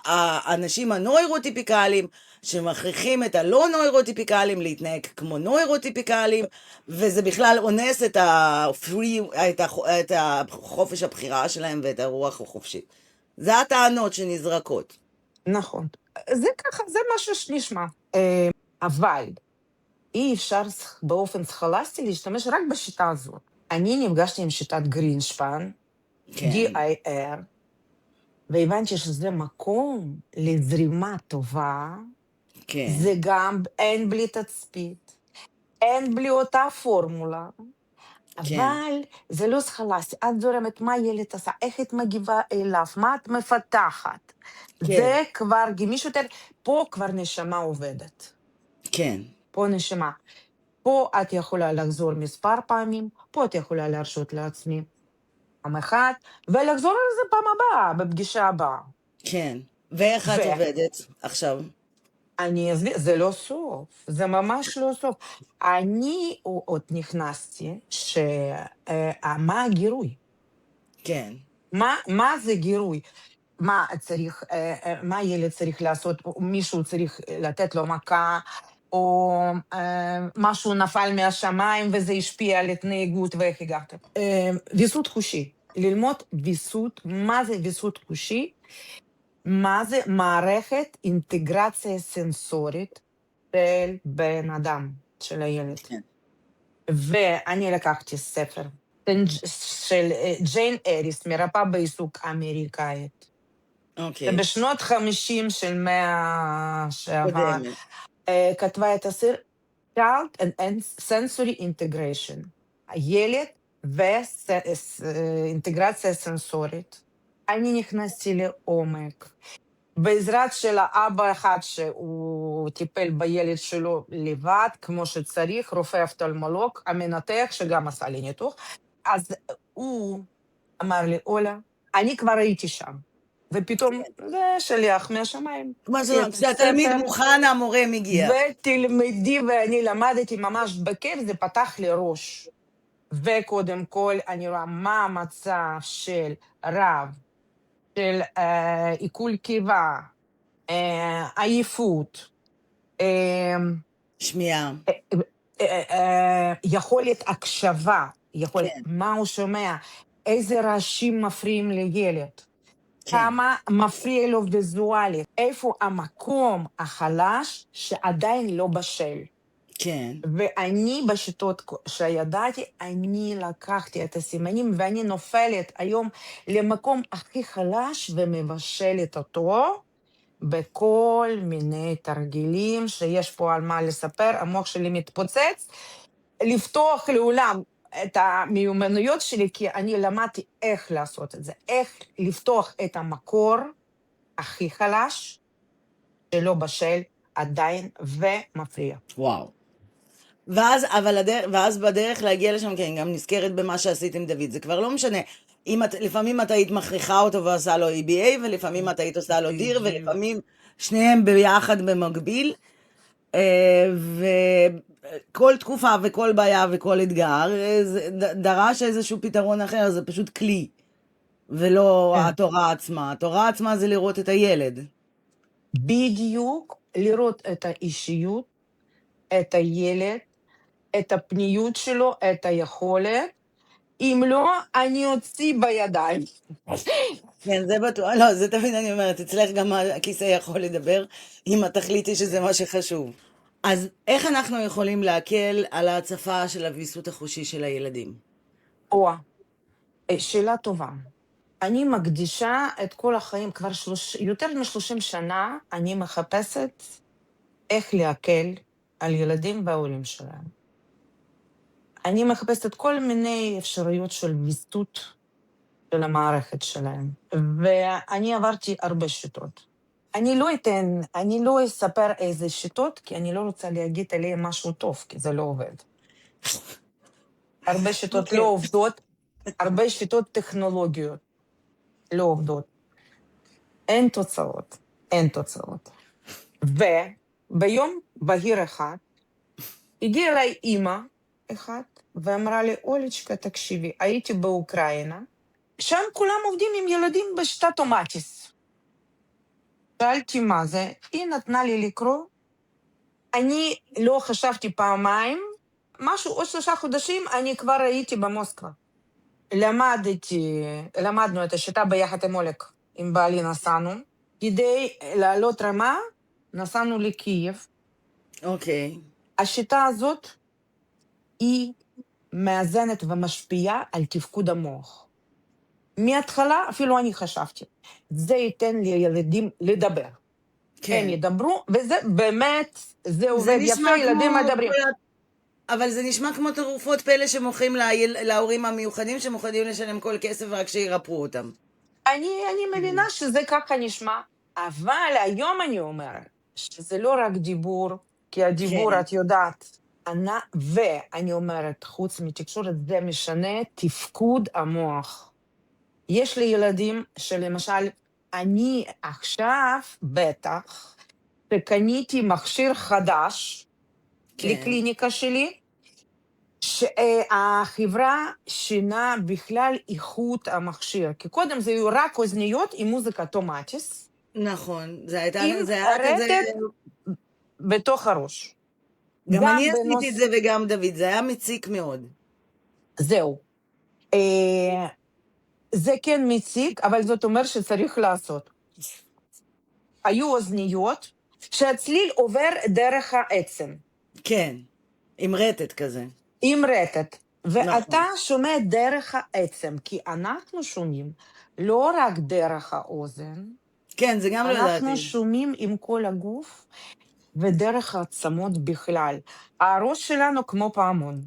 האנשים הנוירוטיפיקליים, שמכריחים את הלא נוירוטיפיקליים להתנהג כמו נוירוטיפיקליים, וזה בכלל אונס את חופש הבחירה שלהם ואת הרוח החופשית. זה הטענות שנזרקות. נכון. זה ככה, זה משהו שנשמע. אבל אי אפשר באופן סכולסטי להשתמש רק בשיטה הזאת. אני נפגשתי עם שיטת גרינשפן, כן, DIR, והבנתי שזה מקום לזרימה טובה, כן, זה גם אין בלי תצפית, אין בלי אותה פורמולה, כן, אבל זה לא סכולסטי. את זורמת מה ילד עשה, איך את מגיבה אליו, מה את מפתחת. כן, זה כבר גמיש יותר, פה כבר נשמה עובדת. כן, פה נשמה. פה את יכולה לחזור מספר פעמים, פה את יכולה להרשות לעצמי פעם אחת, ולחזור על זה פעם הבאה, בפגישה הבאה. כן. ואיך את עובדת עכשיו? ואני אסביר, זה לא סוף, זה ממש לא סוף. אני עוד נכנסתי, מה הגירוי? כן, מה זה גירוי? מה צריך, מה ילד צריך לעשות, או מישהו צריך לתת לו מכה, או משהו נפל מהשמיים וזה השפיע על התנהגות ואיך הגעת. ויסות חושי, ללמוד ויסות, מה זה ויסות חושי? מה זה מערכת אינטגרציה סנסורית של בן אדם, של הילד. כן. ואני לקחתי ספר של ג'יין אריס, מרפאה בעיסוק אמריקאית. אוקיי, ובשנות 50 של מאה שעבר, קודמת. כתבה את הסיר Child and Sensory Integration, הילד ואינטגרציה סנסורית. אני נכנסתי לעומק, בעזרת של האבא אחד שהוא טיפל בילד שלו לבד, כמו שצריך, רופא אופטלמולוג, המנתח שגם עשה לי ניתוח, אז הוא אמר לי, אולה, אני כבר הייתי שם. ופתאום זה שליח מהשמיים. כשהתלמיד מוכן, המורה מגיע. ותלמדי, ואני למדתי ממש בכיף, זה פתח לי ראש. וקודם כל, אני רואה מה המצב של רב, של עיכול קיבה, עייפות, שמיעה. יכולת הקשבה, כן, מה הוא שומע, איזה רעשים מפריעים לילד. כן, כמה מפריע לו ויזואלית, איפה המקום החלש שעדיין לא בשל. כן, ואני בשיטות שידעתי, אני לקחתי את הסימנים ואני נופלת היום למקום הכי חלש ומבשלת אותו בכל מיני תרגילים שיש פה על מה לספר, המוח שלי מתפוצץ, לפתוח לעולם את המיומנויות שלי, כי אני למדתי איך לעשות את זה, איך לפתוח את המקור הכי חלש, שלא בשל עדיין ומפריע. וואו. ואז בדרך להגיע לשם, כן, גם נזכרת במה שעשית עם דוד. זה כבר לא משנה. לפעמים את היית מכריחה אותו ועושה לו EBA, ולפעמים את היית עושה לו דיר, ולפעמים שניהם ביחד במקביל. וכל תקופה וכל בעיה וכל אתגר דרש איזשהו פתרון אחר, זה פשוט כלי, ולא התורה עצמה. התורה עצמה זה לראות את הילד. בדיוק, לראות את האישיות, את הילד, את הפניות שלו, את היכולת. אם לא, אני אוציא בידיים. כן, זה בטוח. לא, זה תמיד אני אומרת, אצלך גם הכיסא יכול לדבר, אם את תחליטי שזה מה שחשוב. אז איך אנחנו יכולים להקל על ההצפה של הוויסות החושי של הילדים? שאלה טובה. אני מקדישה את כל החיים, כבר יותר מ-30 שנה, אני מחפשת איך להקל על ילדים וההורים שלהם. אני מחפשת כל מיני אפשרויות של ויסות של המערכת שלהם, ואני עברתי הרבה שיטות. אני לא אספר איזה שיטות, כי אני לא רוצה להגיד עליהם משהו טוב, כי זה לא עובד. הרבה שיטות לא עובדות, הרבה שיטות טכנולוגיות לא עובדות. אין תוצאות, אין תוצאות. וביום בהיר אחד, הגיעה אליי אימא אחת, ואמרה לי, אולצ'קה, תקשיבי, הייתי באוקראינה, שם כולם עובדים עם ילדים בשיטת טומטיס. שאלתי מה זה, היא נתנה לי לקרוא, אני לא חשבתי פעמיים, משהו, עוד 3 חודשים אני כבר הייתי במוסקבה. למדנו את השיטה ביחד עם אולג, עם בעלי נסענו. כדי לעלות רמה, נסענו לקייב. אוקיי. השיטה הזאת היא מאזנת ומשפיעה על תפקוד המוח. מההתחלה אפילו אני חשבתי, זה ייתן לילדים לדבר. הם כן. ידברו, וזה באמת, זה זה עובד נשמע יפה, ילדים כמו... מדברים. אבל זה נשמע כמו תרופות פלא שמוכרים להורים המיוחדים שמוכנים לשלם כל כסף רק שירפאו אותם. אני מבינה שזה ככה נשמע, אבל היום אני אומרת שזה לא רק דיבור, כי הדיבור, כן. את יודעת, ואני אומרת, חוץ מתקשורת, זה משנה תפקוד המוח. יש לי ילדים שלמשל, אני עכשיו, בטח, שקניתי מכשיר חדש כן. לקליניקה שלי, שהחברה שינה בכלל איכות המכשיר, כי קודם זה היו רק אוזניות עם מוזיקה טומטיס, נכון. זה היה עם כזה... רטט בתוך הראש. גם אני בנוס- עשיתי את זה וגם דוד, זה היה מציק מאוד. זהו. זה כן מציק, אבל זאת אומרת שצריך לעשות. היו אוזניות שהצליל עובר דרך העצם, כן. עם רטט כזה. עם רטט, ואתה נכון. שומע דרך העצם, כי אנחנו שומעים לא רק דרך האוזן, כן, זה גם לא ידעתי. אנחנו שומעים עם כל הגוף ודרך העצמות בכלל. הראש שלנו כמו פעמון.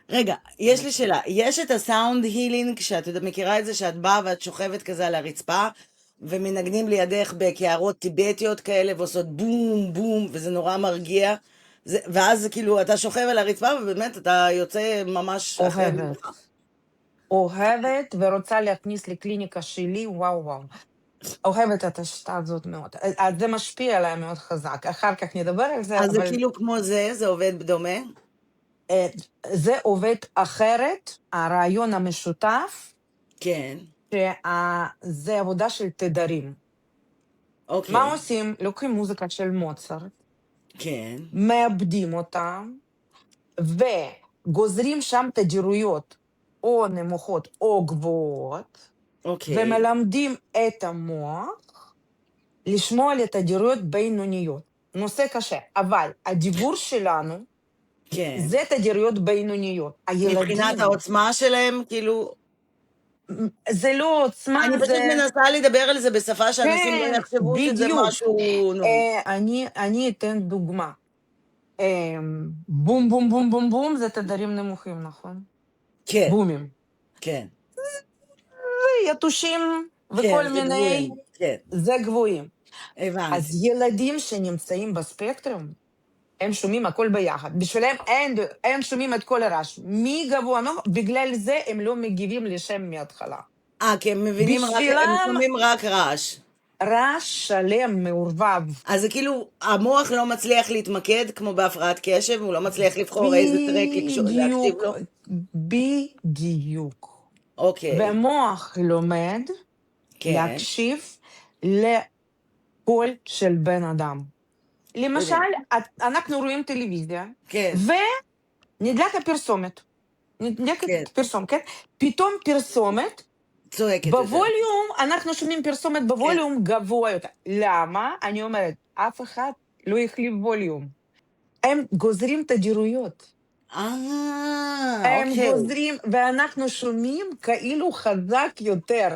רגע, יש לי שאלה. יש את הסאונד הילינג, שאת מכירה את זה, שאת באה ואת שוכבת כזה על הרצפה, ומנגנים לידך בקערות טיבטיות כאלה, ועושות בום בום, וזה נורא מרגיע. ואז כאילו אתה שוכב על הרצפה, ובאמת אתה יוצא ממש אחרי מנוחה. אוהבת ורוצה להכניס לקליניקה שלי, וואו. אוהבת את השיטה הזאת מאוד. אז זה משפיע עליי מאוד חזק. אחר כך נדבר על זה, אז זה אבל כאילו כמו זה עובד דומה? זה עובד אחרת. הרעיון המשותף, כן. שזה עבודה של תדרים. אוקיי. מה עושים? לוקחים מוזיקה של מוצרט, כן. מאבדים אותה, וגוזרים שם תדירויות או נמוכות או גבוהות, אוקיי. ומלמדים את המוח לשמוע על תדירויות בינוניות. נושא קשה, אבל הדיבור שלנו כן. זה תדירויות בינוניות. מבחינת העוצמה שלהם, כאילו... זה לא עוצמה, אני פשוט מנסה לדבר על זה בשפה שאנשים לא יחשבו שזה בדיוק. משהו... אני אתן דוגמה. בום בום בום בום בום זה תדרים נמוכים, נכון? כן. בומים. כן. יתושים וכל כן, זה מיני, גבוהים. כן. זה גבוהים. הבנתי. אז ילדים שנמצאים בספקטרום, הם שומעים הכל ביחד. בשבילם הם שומעים את כל הרעש. מי גבוה, בגלל זה הם לא מגיבים לשם מההתחלה. כי הם מבינים רק, הם שומעים רק רעש. רעש שלם, מעורבב. אז זה כאילו, המוח לא מצליח להתמקד כמו בהפרעת קשב, הוא לא מצליח לבחור איזה טרק להקשיב לו. בדיוק. אוקיי. והמוח לומד להקשיב לקול של בן אדם. למשל, אנחנו רואים טלוויזיה, ונדלק הפרסומת. כן? פתאום פרסומת, צועקת בווליום, אנחנו שומעים פרסומת בווליום גבוה יותר. למה? אני אומרת, אף אחד לא החליף ווליום. הם גוזרים תדירויות. הם גוזרים, ואנחנו שומעים כאילו חזק יותר.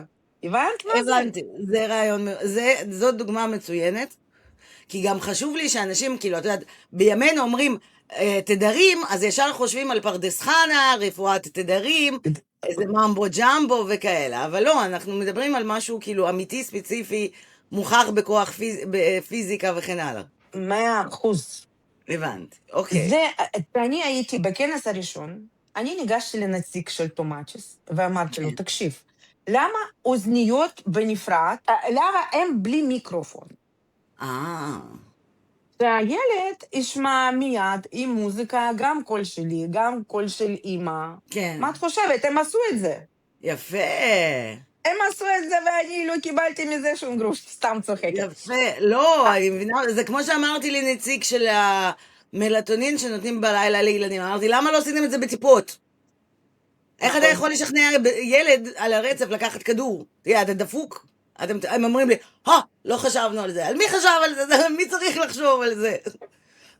הבנת מה זה? הבנתי, זה רעיון, זאת דוגמה מצוינת, כי גם חשוב לי שאנשים, כאילו, את יודעת, בימינו אומרים תדרים, אז ישר חושבים על פרדס חנה, רפואת תדרים, איזה ממבו ג'מבו וכאלה, אבל לא, אנחנו מדברים על משהו כאילו אמיתי, ספציפי, מוכח בכוח פיזיקה וכן הלאה. 100%. הבנתי, אוקיי. אני הייתי בכנס הראשון, אני ניגשתי לנציג של טומטיס, ואמרתי לו, תקשיב, למה אוזניות בנפרד, למה הם בלי מיקרופון? שהילד ישמע מיד עם מוזיקה, גם קול שלי, גם קול של אימא. כן. מה את חושבת? הם עשו את זה. יפה. הם עשו את זה ואני לא קיבלתי מזה שום גרוש, סתם צוחקת. יפה. לא, אני מבינה, זה כמו שאמרתי לי נציג של המלטונין שנותנים בלילה לילדים. אמרתי, למה לא עשיתם את זה בטיפות? איך אתה יכול לשכנע ילד על הרצף לקחת כדור? תראה, אתה דפוק. הם אומרים לי, לא חשבנו על זה. על מי חשב על זה? מי צריך לחשוב על זה?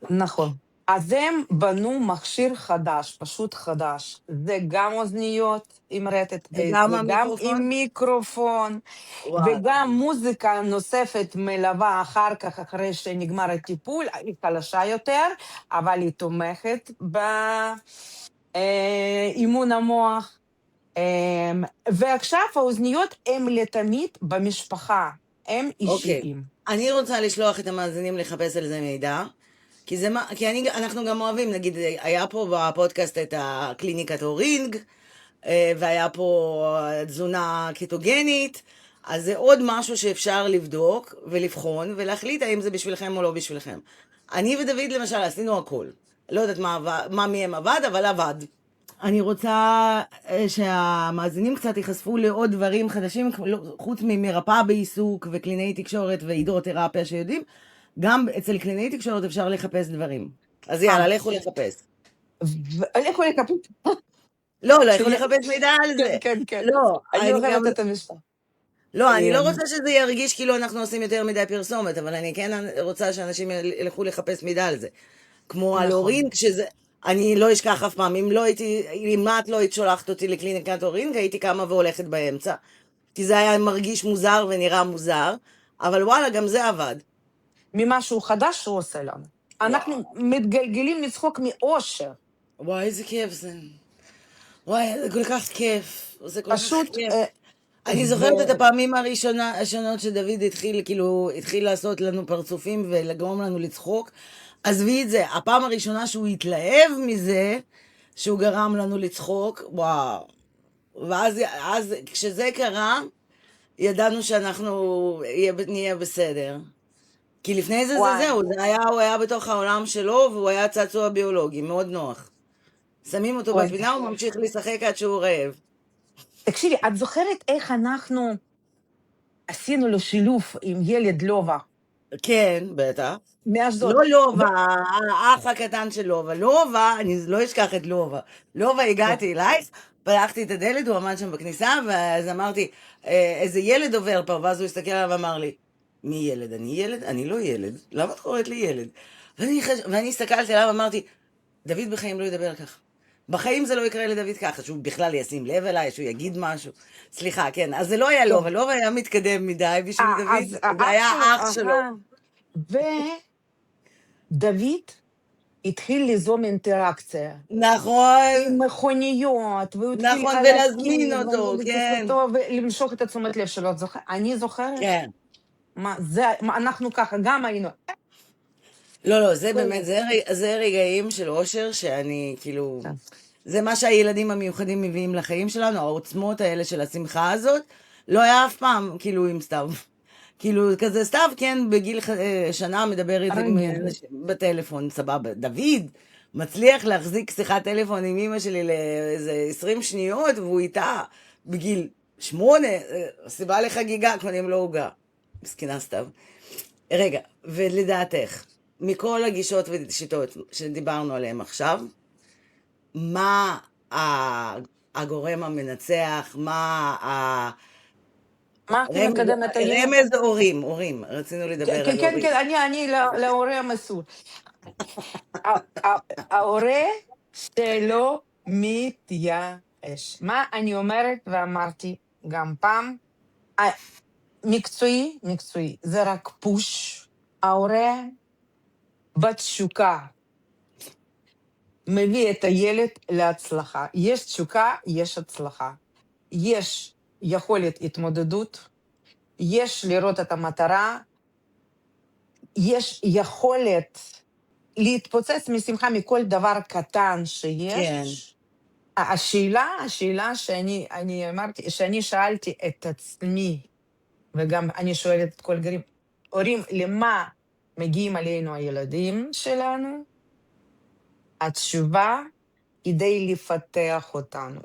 נכון. אז הם בנו מכשיר חדש, פשוט חדש. זה גם אוזניות עם רטט, וגם וגם המיקרופון? עם מיקרופון, וואו. וגם מוזיקה נוספת מלווה אחר כך, אחרי שנגמר הטיפול, היא חלשה יותר, אבל היא תומכת באימון המוח. ועכשיו האוזניות הן לתמיד במשפחה, הם אישיים. אני רוצה לשלוח את המאזינים לחפש על זה מידע, כי אנחנו גם אוהבים, נגיד, היה פה בפודקאסט את הקליניקת אורינג, והיה פה תזונה קטוגנית, אז זה עוד משהו שאפשר לבדוק ולבחון ולהחליט האם זה בשבילכם או לא בשבילכם. אני ודוד למשל עשינו הכל. לא יודעת מה מהם עבד, אבל עבד. אני רוצה שהמאזינים קצת ייחשפו לעוד דברים חדשים, חוץ ממרפאה בעיסוק וקלינאי תקשורת והידרותרפיה שיודעים, גם אצל קלינאי תקשורת אפשר לחפש דברים. אז יאללה, לכו לחפש. לכו לחפש. לא, לכו לחפש מידע על זה. כן, כן. לא, אני אוהבת את המשפט. לא, אני לא רוצה שזה ירגיש כאילו אנחנו עושים יותר מדי פרסומת, אבל אני כן רוצה שאנשים ילכו לחפש מידע על זה. כמו על אורינג, שזה... אני לא אשכח אף פעם, אם את לא היית שולחת אותי לקליניקת אורינג, הייתי קמה והולכת באמצע. כי זה היה מרגיש מוזר ונראה מוזר, אבל וואלה, גם זה עבד. ממשהו חדש שהוא עושה לנו. אנחנו מתגלגלים מצחוק מאושר. וואי, איזה כיף זה. וואי, זה כל כך כיף. זה כל כך כיף. אני זוכרת את הפעמים הראשונות שדוד התחיל לעשות לנו פרצופים ולגרום לנו לצחוק. עזבי את זה, הפעם הראשונה שהוא התלהב מזה, שהוא גרם לנו לצחוק, וואו. ואז כשזה קרה, ידענו שאנחנו נהיה בסדר. כי לפני זה זהו, הוא היה בתוך העולם שלו, והוא היה צעצוע ביולוגי, מאוד נוח. שמים אותו בפינה, הוא ממשיך לשחק עד שהוא רעב. תקשיבי, את זוכרת איך אנחנו עשינו לו שילוב עם ילד לובה? כן, בטח. מאשדוד. לא לובה, האח הקטן של לובה. לובה, אני לא אשכח את לובה. לובה, הגעתי אלייך, פתחתי את הדלת, הוא עמד שם בכניסה, ואז אמרתי, איזה ילד עובר פה, ואז הוא הסתכל עליו ואמר לי, מי ילד? אני ילד? אני לא ילד. למה את קוראת לי ילד? ואני הסתכלתי עליו ואמרתי, דוד בחיים לא ידבר כך. בחיים זה לא יקרה לדוד ככה, שהוא בכלל ישים לב אליי, שהוא יגיד משהו. סליחה, כן, אז זה לא היה לובה, לובה היה מתקדם מדי בשביל דוד, זה היה אח שלו. ודוד התחיל ליזום אינטראקציה. נכון. עם מכוניות, והוא התחיל נכון, ולהזמין אותו, כן. ולמשוך את התשומת לב שלו. אני זוכרת? כן. אנחנו ככה, גם היינו... לא, זה באמת, זה רגעים של אושר שאני, כאילו, זה מה שהילדים המיוחדים מביאים לחיים שלנו, העוצמות האלה של השמחה הזאת, לא היה אף פעם, כאילו, עם סתיו. כאילו, כזה סתיו, כן, בגיל שנה מדבר איתי בטלפון, סבבה. דוד מצליח להחזיק שיחת טלפון עם אמא שלי לאיזה 20 שניות, והוא איתה בגיל 8, סיבה לחגיגה, קונים לו עוגה. מסכנה סתיו. רגע, ולדעתך, מכל הגישות ושיטות שדיברנו עליהן עכשיו, מה הגורם המנצח, מה מקדם את הילד? רמז הורים, רצינו לדבר על הורים. כן, אני להורה המסור. ההורה שלא מתייאש. מה אני אומרת ואמרתי גם פעם? מקצועי, זה רק פוש. ההורה בתשוקה מביא את הילד להצלחה. יש תשוקה, יש הצלחה. יש יכולת התמודדות, יש לראות את המטרה, יש יכולת להתפוצץ משמחה מכל דבר קטן שיש. כן. השאלה שאני אמרתי, שאני שאלתי את עצמי, וגם אני שואלת את כל גרים, הורים, למה מגיעים עלינו הילדים שלנו? התשובה, כדי לפתח אותנו,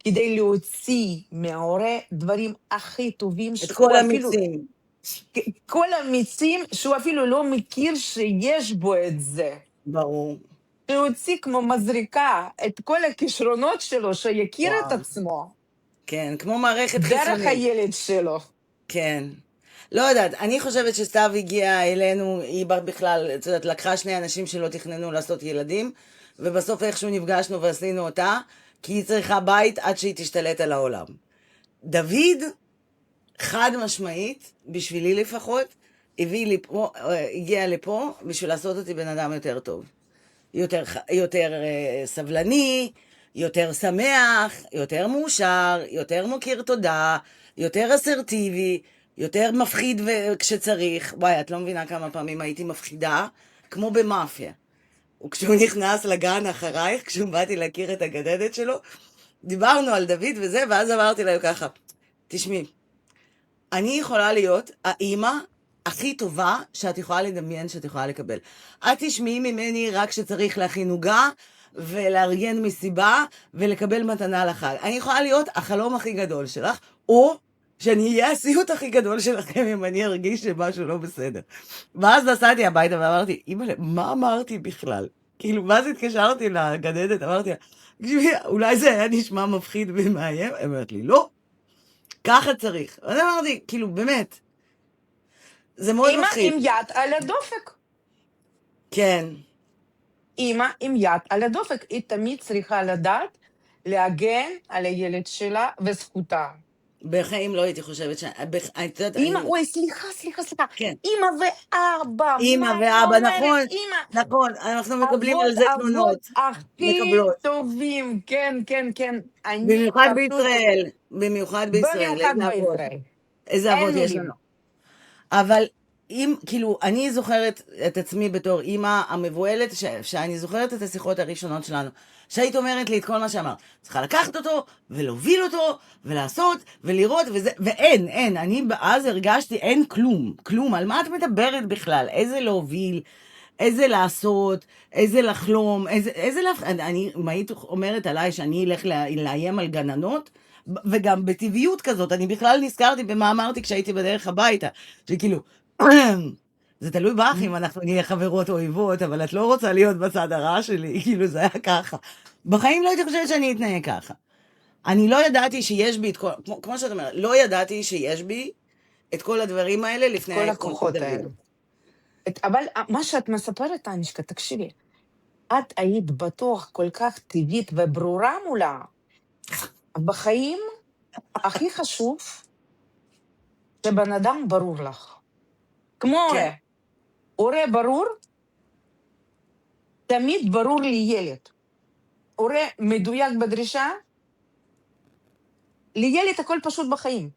כדי להוציא מההורה דברים הכי טובים את שהוא כל אפילו, המיצים. כל המיצים שהוא אפילו לא מכיר שיש בו את זה. ברור. להוציא כמו מזריקה את כל הכישרונות שלו, שיכיר את וואו. עצמו, כן, כמו מערכת דרך חיסונית. הילד שלו. כן. לא יודעת, אני חושבת שסתיו הגיעה אלינו, היא בכלל, את יודעת, לקחה שני אנשים שלא תכננו לעשות ילדים, ובסוף איכשהו נפגשנו ועשינו אותה, כי היא צריכה בית עד שהיא תשתלט על העולם. דוד, חד משמעית, בשבילי לפחות, הגיע לפה בשביל לעשות אותי בן אדם יותר טוב. יותר סבלני, יותר שמח, יותר מאושר, יותר מוקיר תודה, יותר אסרטיבי, יותר מפחיד כשצריך. וואי, את לא מבינה כמה פעמים הייתי מפחידה, כמו במאפיה. וכשהוא נכנס לגן אחרייך, כשהוא באתי להכיר את הגננת שלו, דיברנו על דוד וזה, ואז אמרתי להם ככה, תשמעי, אני יכולה להיות האימא הכי טובה שאת יכולה לדמיין שאת יכולה לקבל. את תשמעי ממני רק שצריך להכין עוגה ולארגן מסיבה ולקבל מתנה לחג. אני יכולה להיות החלום הכי גדול שלך, או שאני אהיה הסיוט הכי גדול שלכם אם אני ארגיש שמשהו לא בסדר. ואז נסעתי הביתה ואמרתי, אימא'לה, מה אמרתי בכלל? כאילו, ואז התקשרתי לגננת, אמרתי לה, תשמעי, אולי זה היה נשמע מפחיד ומאיים? היא אומרת לי, לא. ככה צריך. אז אמרתי, כאילו, באמת, זה מאוד אמא מפחיד. עם יד על הדופק. כן, אמא עם יד על הדופק. היא תמיד צריכה לדעת להגן על הילד שלה וזכותה. בחיים לא הייתי חושבת את יודעת, אמא, אני... אוי, סליחה. כן. אמא ואבא, אמא מה אני ואבא, אומרת? נכון, אמא, נכון, אנחנו מקבלים על אבות, זה אבות תלונות. הכי מקבלות. טובים, כן. אני במיוחד פשוט, בישראל. במיוחד בישראל. במיוחד איזה אבות. בישראל. איזה אין אבות יש מילים. לנו. אבל אם, כאילו, אני זוכרת את עצמי בתור אימא המבוהלת, שאני זוכרת את השיחות הראשונות שלנו, שהיית אומרת לי את כל מה שאמר. צריכה לקחת אותו, ולהוביל אותו, ולעשות, ולראות, ואין, אני אז הרגשתי, אין כלום, על מה את מדברת בכלל? איזה להוביל, איזה לעשות, איזה לחלום, אם היית אומרת עליי שאני אלך לאיים על גננות, וגם בטבעיות כזאת, אני בכלל נזכרתי במה אמרתי כשהייתי בדרך הביתה, שכאילו, זה תלוי בך אם אנחנו נהיה חברות אויבות, אבל את לא רוצה להיות בצד הרע שלי, כאילו זה היה ככה. בחיים לא הייתי חושבת שאני אתנהג ככה. אני לא ידעתי שיש בי את כל, כמו שאת אומרת, לא ידעתי שיש בי את כל הדברים האלה לפני כל הכוחות האלה. אבל מה שאת מספרת, אנישקה, תקשיבי, את היית בטוח כל כך טבעית וברורה מולה. בחיים הכי חשוב שבן אדם ברור לך. כמו הורה. הורה ברור, תמיד ברור לי ילד. הורה מדויק בדרישה, לילד הכל פשוט בחיים.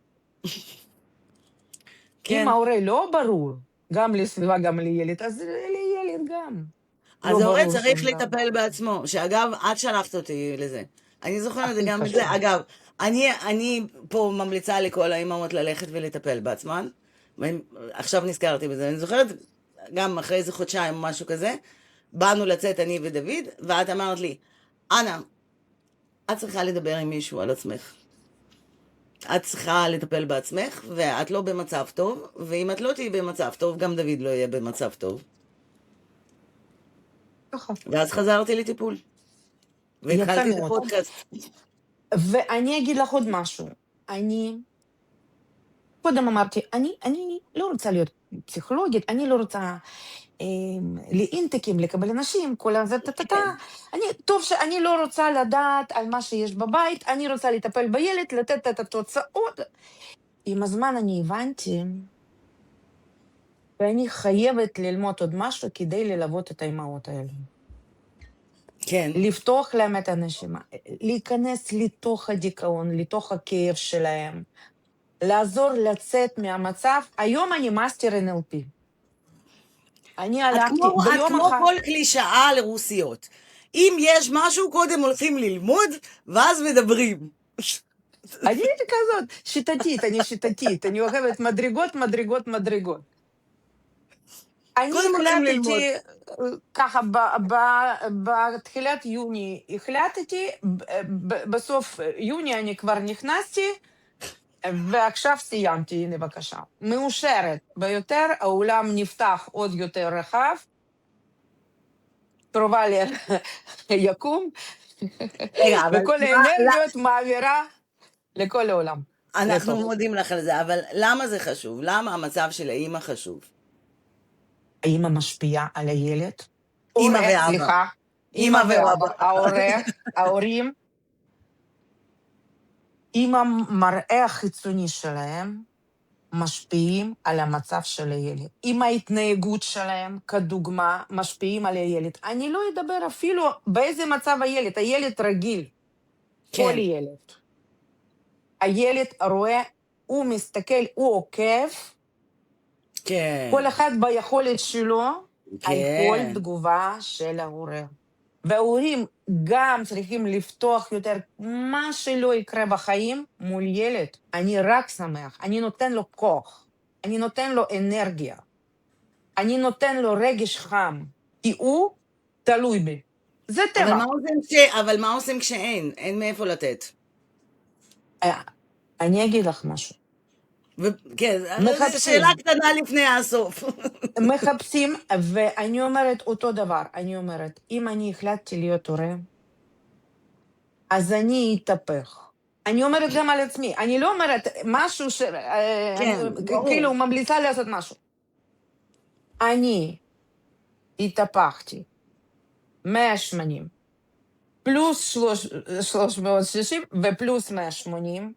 אם ההורה לא ברור, גם לסביבה, גם לילד, אז לילד גם. אז ההורה צריך לטפל בעצמו, שאגב, את שלחת אותי לזה. אני זוכרת גם את זה. אגב, אני פה ממליצה לכל האימהות ללכת ולטפל בעצמן. עכשיו נזכרתי בזה. אני זוכרת, גם אחרי איזה חודשיים או משהו כזה, באנו לצאת אני ודוד, ואת אמרת לי, אנה, את צריכה לדבר עם מישהו על עצמך. את צריכה לטפל בעצמך, ואת לא במצב טוב, ואם את לא תהיי במצב טוב, גם דוד לא יהיה במצב טוב. ואז חזרתי לטיפול. והתחלתי את הפודקאסט. ואני אגיד לך עוד משהו. קודם אמרתי, אני לא רוצה להיות פסיכולוגית, אני לא רוצה לאינטקים, לקבל אנשים, כל הזה, טוב שאני לא רוצה לדעת על מה שיש בבית, אני רוצה לטפל בילד, לתת את התוצאות. עם הזמן אני הבנתי, ואני חייבת ללמוד עוד משהו כדי ללוות את האימהות האלה. כן. לפתוח להם את הנשימה, להיכנס לתוך הדיכאון, לתוך הכאב שלהם, לעזור לצאת מהמצב. היום אני מאסטר NLP. אני הלכתי ביום אחד... את כמו כל קלישאה לרוסיות. אם יש משהו, קודם הולכים ללמוד, ואז מדברים. אני הייתי כזאת, שיטתית, אני אוהבת מדרגות. אני קודם הולכים ללמוד. החלטתי, ככה, בתחילת יוני החלטתי, בסוף יוני אני כבר נכנסתי, ועכשיו סיימתי, הנה בבקשה. מאושרת ביותר, העולם נפתח עוד יותר רחב, קרובה ליקום, רגע, אבל וכל האנרגיות מעבירה לכל העולם. אנחנו לטוב. מודים לך על זה, אבל למה זה חשוב? למה המצב של האמא חשוב? האמא משפיעה על הילד? אמא הורה, ואבא. סליחה, אמא ואבא. ההורים, עם המראה החיצוני שלהם, משפיעים על המצב של הילד. עם ההתנהגות שלהם, כדוגמה, משפיעים על הילד. אני לא אדבר אפילו באיזה מצב הילד. הילד רגיל. כל כן, ילד. הילד רואה, הוא מסתכל, הוא עוקב, כן, כל אחד ביכולת שלו, על כל כן. תגובה של ההורה. וההורים גם צריכים לפתוח יותר מה שלא יקרה בחיים מול ילד. אני רק שמח, אני נותן לו כוח, אני נותן לו אנרגיה, אני נותן לו רגש חם, כי הוא תלוי בי. זה אבל טבע. מה עושים כשאין? אין מאיפה לתת. אני אגיד לך משהו. כן, זו מחפשים. שאלה קטנה לפני הסוף. מחפשים, ואני אומרת אותו דבר. אני אומרת, אם אני החלטתי להיות הורה, אז אני אתהפך. אני אומרת גם על עצמי, אני לא אומרת משהו כן, ברור. כאילו ממליצה לעשות משהו. אני התהפכתי 180, פלוס 360 ופלוס 180.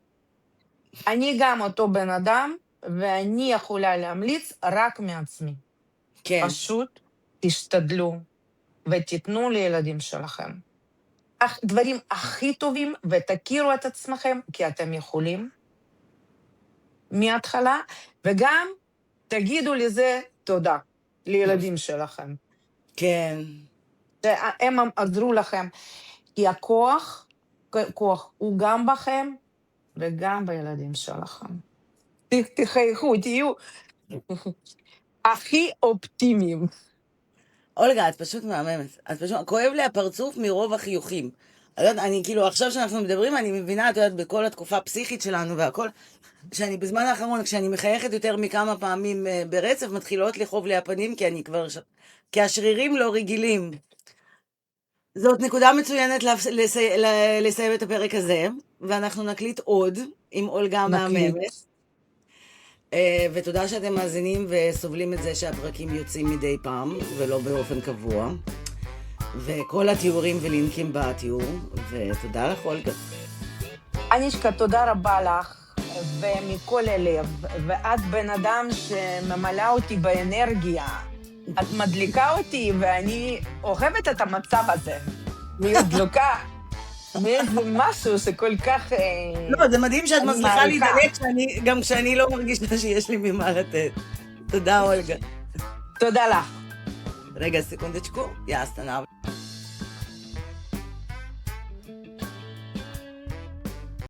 אני גם אותו בן אדם, ואני יכולה להמליץ רק מעצמי. כן, פשוט תשתדלו ותיתנו לילדים שלכם דברים הכי טובים, ותכירו את עצמכם, כי אתם יכולים מההתחלה, וגם תגידו לזה תודה, לילדים שלכם. כן. שהם עזרו לכם, כי הכוח הוא גם בכם, וגם בילדים שלכם. תחייכו, תהיו הכי אופטימיים. אולגה, את פשוט מהממת. את פשוט, כואב לי הפרצוף מרוב החיוכים. אני כאילו, עכשיו שאנחנו מדברים, אני מבינה, את יודעת, בכל התקופה הפסיכית שלנו והכל, שאני בזמן האחרון, כשאני מחייכת יותר מכמה פעמים ברצף, מתחילות לכאוב לי הפנים, כי אני כבר, כי השרירים לא רגילים. זאת נקודה מצוינת לסיים את הפרק הזה, ואנחנו נקליט עוד עם אולגה המהממת. ותודה שאתם מאזינים וסובלים את זה שהפרקים יוצאים מדי פעם, ולא באופן קבוע. וכל התיאורים ולינקים בתיאור, ותודה לך אולגה. אנישקה, תודה רבה לך, ומכל הלב, ואת בן אדם שממלא אותי באנרגיה. את מדליקה אותי, ואני אוהבת את המצב הזה. להיות דלוקה, מאיזה משהו שכל כך... לא, זה מדהים שאת מצליחה להידלק גם כשאני לא מרגישה שיש לי ממה לתת. תודה אולגה. תודה לך. רגע, סקונדצ'קו, יאסטנב.